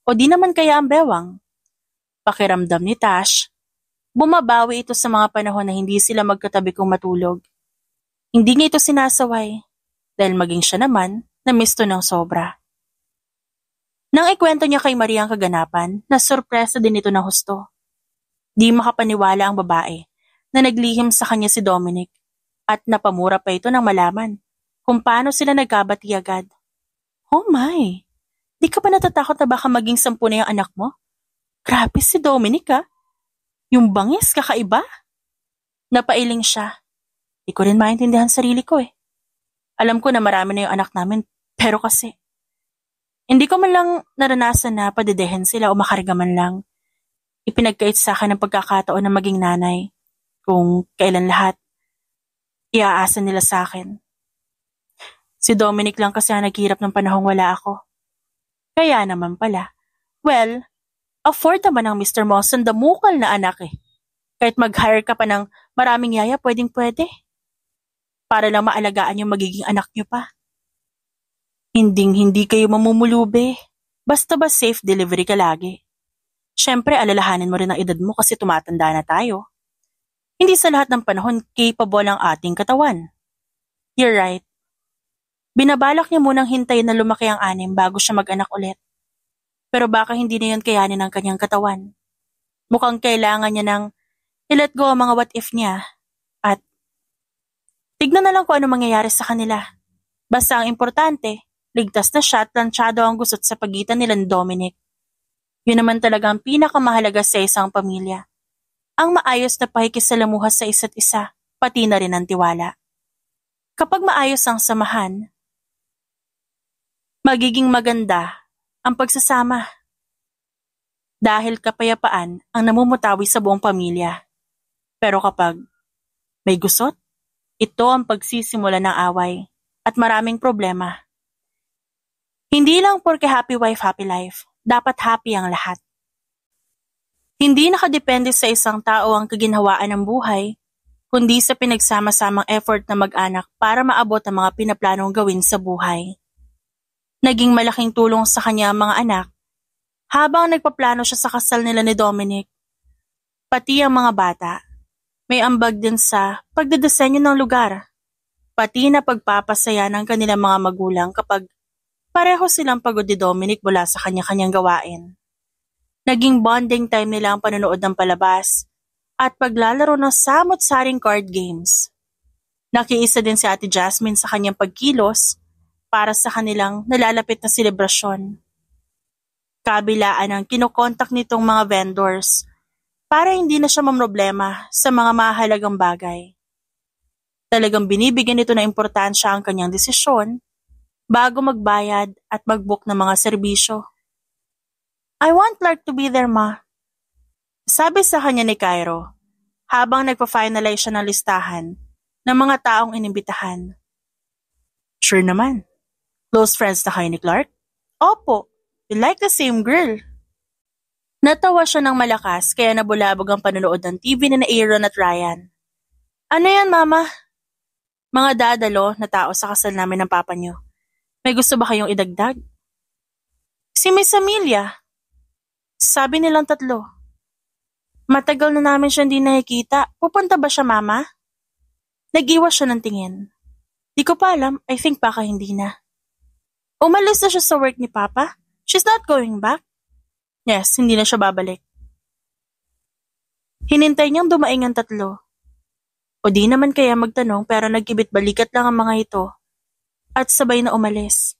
O di naman kaya ang bewang. Pakiramdam ni Tash, bumabawi ito sa mga panahon na hindi sila magkatabi kung matulog. Hindi niya ito sinasaway dahil maging siya naman na-miss to ng sobra. Nang ikwento niya kay Maria ang kaganapan, nasurpresa din ito ng husto. Di makapaniwala ang babae na naglihim sa kanya si Dominic at napamura pa ito nang malaman kung paano sila nagkabati agad. Oh my! Di ka pa natatakot na baka maging 10 na yung anak mo? Grabe si Dominic ah! Yung bangis kakaiba? Napailing siya. Di ko rin maintindihan sarili ko eh. Alam ko na marami na yung anak namin, pero kasi hindi ko man lang naranasan na padedehin sila o makarga man lang. Ipinagkait sa akin ang pagkakataon na maging nanay kung kailan lahat iaasa nila sa akin. Si Dominic lang kasi ang naghirap ng panahong wala ako. Kaya naman pala. Well, afford naman ang Mr. Mawson damukal na anak eh. Kahit mag-hire ka pa ng maraming yaya, pwedeng-pwede. Para lang maalagaan yung magiging anak nyo pa. Hindi kayo mamumulube. Basta ba safe delivery ka lagi? Siyempre, alalahanin mo rin ang edad mo kasi tumatanda na tayo. Hindi sa lahat ng panahon capable ang ating katawan. You're right. Binabalak niya munang hintayin na lumaki ang 6 bago siya mag-anak ulit. Pero baka hindi na yun kayanin ng kanyang katawan. Mukhang kailangan niya ng i-let go ang mga what if niya at tignan na lang kung ano mangyayari sa kanila. Basta ang importante, ligtas na siya at plansyado ang gusot sa pagitan nila ni Dominic. Yun naman talaga ang pinakamahalaga sa isang pamilya. Ang maayos na pakikisalamuha sa isa't isa, pati na rin ang tiwala. Kapag maayos ang samahan, magiging maganda ang pagsasama. Dahil kapayapaan ang namumutawi sa buong pamilya. Pero kapag may gusot, ito ang pagsisimula ng away at maraming problema. Hindi lang porke happy wife, happy life. Dapat happy ang lahat. Hindi nakadepende sa isang tao ang kaginhawaan ng buhay, kundi sa pinagsama-samang effort na mag-anak para maabot ang mga pinaplanong gawin sa buhay. Naging malaking tulong sa kanya ang mga anak habang nagpaplano siya sa kasal nila ni Dominic. Pati ang mga bata, may ambag din sa pagdedesenyo ng lugar, pati na pagpapasaya ng kanilang mga magulang kapag pareho silang pagod ni Dominic mula sa kanya-kanyang gawain. Naging bonding time nila ang panonood ng palabas at paglalaro ng samot-saring card games. Nakiisa din si Ate Jasmine sa kanyang pagkilos para sa kanilang nalalapit na selebrasyon. Kabilaan ang kinokontak nitong mga vendors para hindi na siya mamroblema sa mga mahalagang bagay. Talagang binibigyan nito ng importansya ang kanyang desisyon bago magbayad at mag-book ng mga serbisyo. I want Clark to be there, Ma. Sabi sa kanya ni Cairo habang nagpa-finalize siya ng listahan ng mga taong inimbitahan. Sure naman. Close friends na kayo ni Clark? Opo, we like the same girl. Natawa siya ng malakas kaya nabulabog ang panonood ng TV ni Aaron at Ryan. Ano yan, Mama? Mga dadalo na tao sa kasal namin ng papa niyo. May gusto ba kayong idagdag? Si Miss Amelia. Sabi nilang 3. Matagal na namin siya hindi nakikita. Pupunta ba siya, Mama? Nag-iwas siya ng tingin. Di ko pa alam. I think baka hindi na. Umalis na siya sa work ni Papa? She's not going back? Yes, hindi na siya babalik. Hinintay niyang dumaing ang 3. O di naman kaya magtanong pero nagkibit-balikat lang ang mga ito. At sabay na umalis.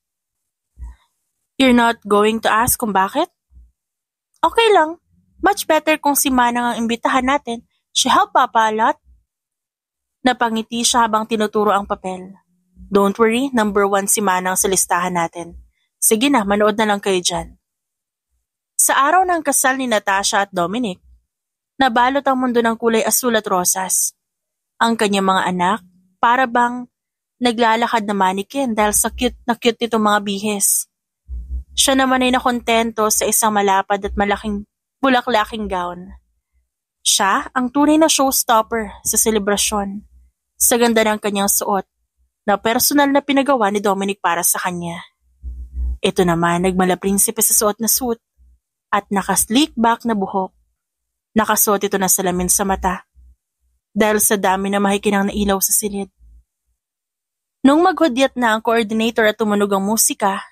You're not going to ask kung bakit? Okay lang. Much better kung si Manang ang imbitahan natin. She helped Papa a lot. Napangiti siya habang tinuturo ang papel. Don't worry, number 1 si Manang sa listahan natin. Sige na, manood na lang kayo dyan. Sa araw ng kasal ni Natasha at Dominic, nabalot ang mundo ng kulay asul at rosas. Ang kanyang mga anak, para bang naglalakad na mannequin dahil sa cute na cute nitong mga bihis. Siya naman ay nakontento sa isang malapad at malaking bulaklaking gown. Siya ang tunay na showstopper sa selebrasyon. Sa ganda ng kanyang suot, na personal na pinagawa ni Dominic para sa kanya. Ito naman nagmala prinsipe sa suot na suit at naka-slick back na buhok. Nakasuot ito na salamin sa mata dahil sa dami na mahikinang nailaw sa silid. Nung maghudyat na ang coordinator at tumunog ang musika,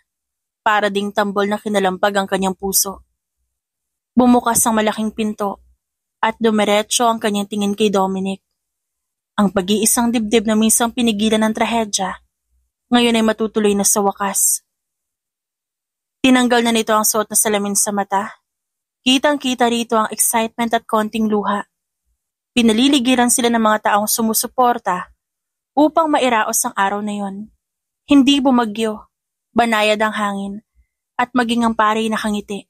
para ding tambol na kinalampag ang kanyang puso. Bumukas ang malaking pinto at dumiretso ang kanyang tingin kay Dominic. Ang pag-iisang dibdib na minsang pinigilan ng trahedya, ngayon ay matutuloy na sa wakas. Tinanggal na nito ang suot na salamin sa mata. Kitang-kita rito ang excitement at konting luha. Pinaliligiran sila ng mga taong sumusuporta upang mairaos ang araw na yon. Hindi bumagyo, banayad ang hangin, at maging ang pare nakangiti.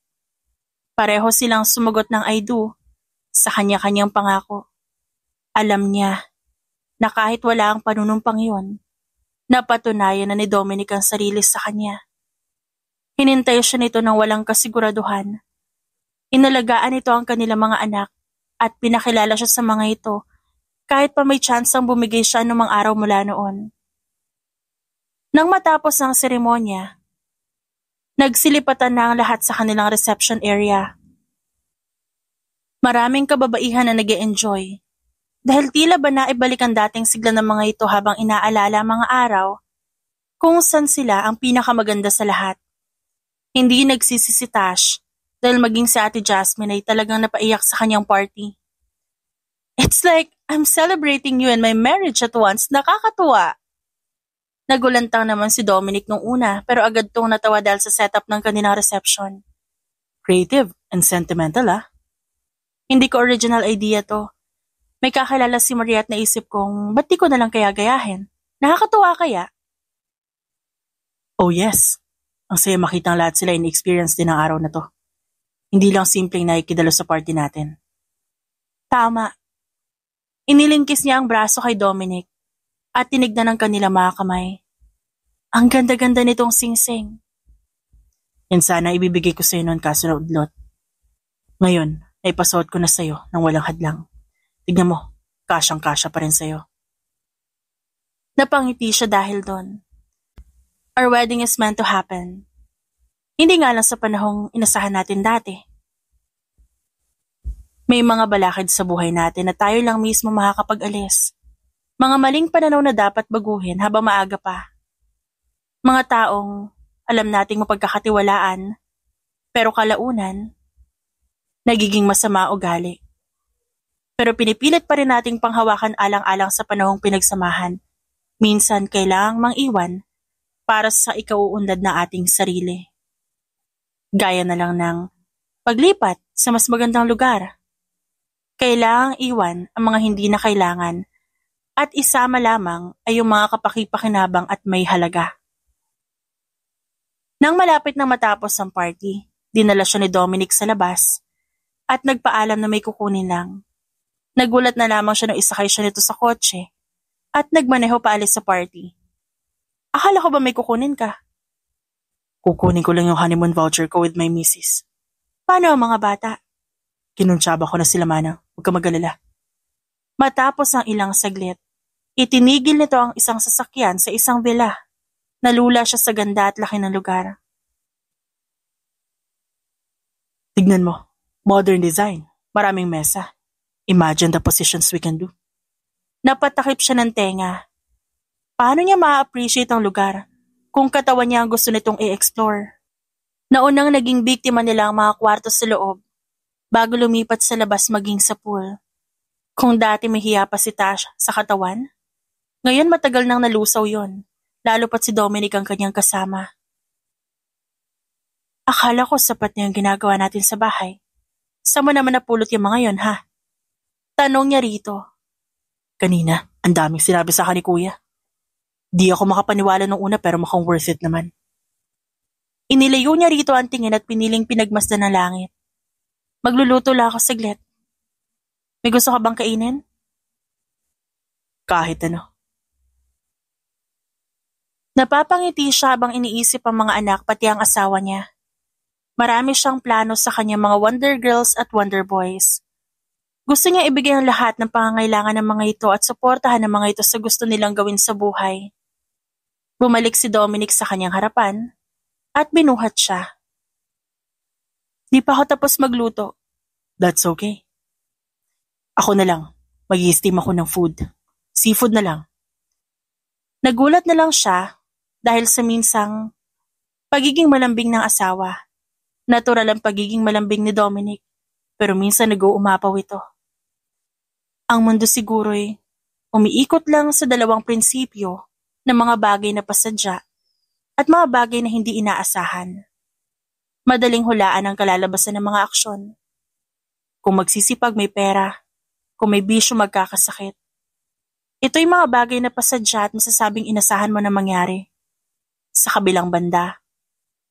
Pareho silang sumagot ng I do sa kanya-kanyang pangako. Alam niya na kahit wala ang panunumpang yon, napatunayan na ni Dominic ang sarili sa kanya. Hinintay siya nito ng walang kasiguraduhan. Inalagaan ito ang kanilang mga anak at pinakilala siya sa mga ito kahit pa may tsansang bumigay siya anumang araw mula noon. Nang matapos ang seremonya, nagsilipatan na ang lahat sa kanilang reception area. Maraming kababaihan na nag-e-enjoy dahil tila ba naibalik ang dating sigla ng mga ito habang inaalala ang mga araw kung saan sila ang pinakamaganda sa lahat. Hindi nagsisi si Tash dahil maging si Ate Jasmine ay talagang napaiyak sa kanyang party. It's like I'm celebrating you and my marriage at once. Nakakatuwa. Nagulantang naman si Dominic nung una pero agad tong natawa dahil sa setup ng kanilang reception. Creative and sentimental Hindi ko original idea to. May kakilala si Maria at naisip kong ba't di ko na lang kaya gayahin? Nakakatuwa kaya? Oh yes. Ang saya makitang lahat sila in-experience din ang araw na to. Hindi lang simpleng nakikidalo sa party natin. Tama. Inilingkis niya ang braso kay Dominic at tinignan ang kanilang mga kamay. Ang ganda-ganda nitong singsing. Yan sana ibibigay ko sa iyo noon kaso na udlot. Ngayon, naipasuot ko na sa iyo nang walang hadlang. Tignan mo, kasyang-kasya pa rin sa iyo. Napangiti siya dahil doon. Our wedding is meant to happen. Hindi nga lang sa panahong inasahan natin dati. May mga balakid sa buhay natin na tayo lang mismo makakapag-alis. Mga maling pananaw na dapat baguhin habang maaga pa. Mga taong alam nating mapagkakatiwalaan, pero kalaunan, nagiging masama ugali. Pero pinipilit pa rin nating panghawakan alang-alang sa panahong pinagsamahan. Minsan kailangang mang-iwan para sa ikauunlad na ating sarili. Gaya na lang ng paglipat sa mas magandang lugar. Kailangang iwan ang mga hindi na kailangan at isama lamang ay yung mga kapaki-pakinabang at may halaga. Nang malapit na matapos ang party, dinala siya ni Dominic sa labas at nagpaalam na may kukunin lang. Nagulat na lamang siya nung isakay siya nito sa kotse at nagmaneho paalis sa party. Akala ko ba may kukunin ka? Kukunin ko lang yung honeymoon voucher ko with my missus. Paano ang mga bata? Kinuntsaba ko na sila manang, huwag ka mag-alala. Matapos ang ilang saglit, itinigil nito ang isang sasakyan sa isang villa. Nalula siya sa ganda at laki ng lugar. Tignan mo, modern design, maraming mesa. Imagine the positions we can do. Napatakip siya ng tenga. Paano niya ma-appreciate ang lugar kung katawan niya ang gusto nitong i-explore? Naunang naging biktima nila ang mga kwarto sa loob bago lumipat sa labas maging sa pool. Kung dati may hiya pa si Tash sa katawan, ngayon matagal nang nalusaw yon, lalo pat si Dominic ang kanyang kasama. Akala ko sapat na yung ginagawa natin sa bahay. Saan mo naman napulot yung mga yon, ha? Tanong niya rito. Kanina, ang daming sinabi sa akin ni Kuya. Di ako makapaniwala nung una pero mukhang worth it naman. Inilayo niya rito ang tingin at piniling pinagmasdan ng langit. Magluluto lang ako saglit. May gusto ka bang kainin? Kahit ano. Napapangiti siya habang iniisip ang mga anak pati ang asawa niya. Marami siyang plano sa kanyang mga Wonder Girls at Wonder Boys. Gusto niya ibigay ang lahat ng pangangailangan ng mga ito at suportahan ng mga ito sa gusto nilang gawin sa buhay. Bumalik si Dominic sa kanyang harapan at binuhat siya. Di pa ako tapos magluto. That's okay. Ako na lang. Mag-i-steam ako ng food. Seafood na lang. Nagulat na lang siya dahil sa minsang pagiging malambing ng asawa. Natural ang pagiging malambing ni Dominic, pero minsan nag-uumapaw ito. Ang mundo siguro'y umiikot lang sa dalawang prinsipyo ng mga bagay na pasadya at mga bagay na hindi inaasahan. Madaling hulaan ang kalalabasan ng mga aksyon. Kung magsisipag may pera, kung may bisyo magkakasakit. Ito'y mga bagay na pasadya at masasabing inasahan mo na mangyari. Sa kabilang banda,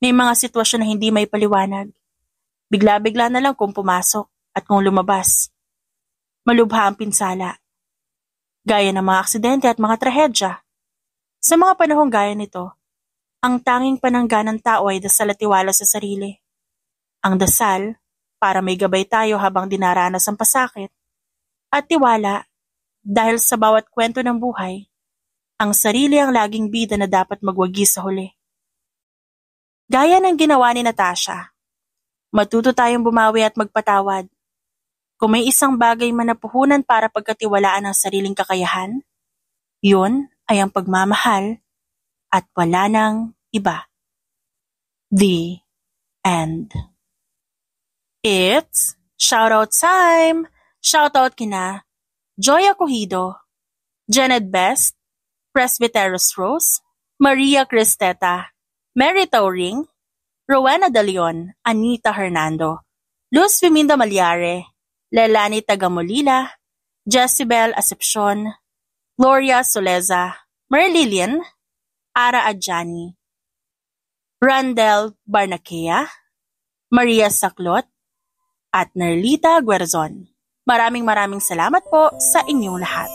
may mga sitwasyon na hindi may paliwanag. Bigla-bigla na lang kung pumasok at kung lumabas. Malubha ang pinsala. Gaya ng mga aksidente at mga trahedya. Sa mga panahong gaya nito, ang tanging panangga ng tao ay dasal at tiwala sa sarili. Ang dasal, para may gabay tayo habang dinaranas ang pasakit. At tiwala, dahil sa bawat kwento ng buhay, ang sarili ang laging bida na dapat magwagi sa huli. Gaya ng ginawa ni Natasha, matuto tayong bumawi at magpatawad. Kung may isang bagay man na puhunan para pagkatiwalaan ang sariling kakayahan, yun ay ang pagmamahal at wala nang iba. The end. It's shoutout time! Shoutout kina Joy Acohido, Janet Best, Presbyteros Rose, Maria Cristeta, Mary Tauring, Rowena De Leon, Anita Hernando, Luz Fiminda Malyare, Lelani Tagamolila, Jezebel Acepcion, Gloria Soleza, Merlilian, Ara Adjani, Randel Barnaquea, Maria Saklot, at Nerlita Guerzon. Maraming salamat po sa inyong lahat.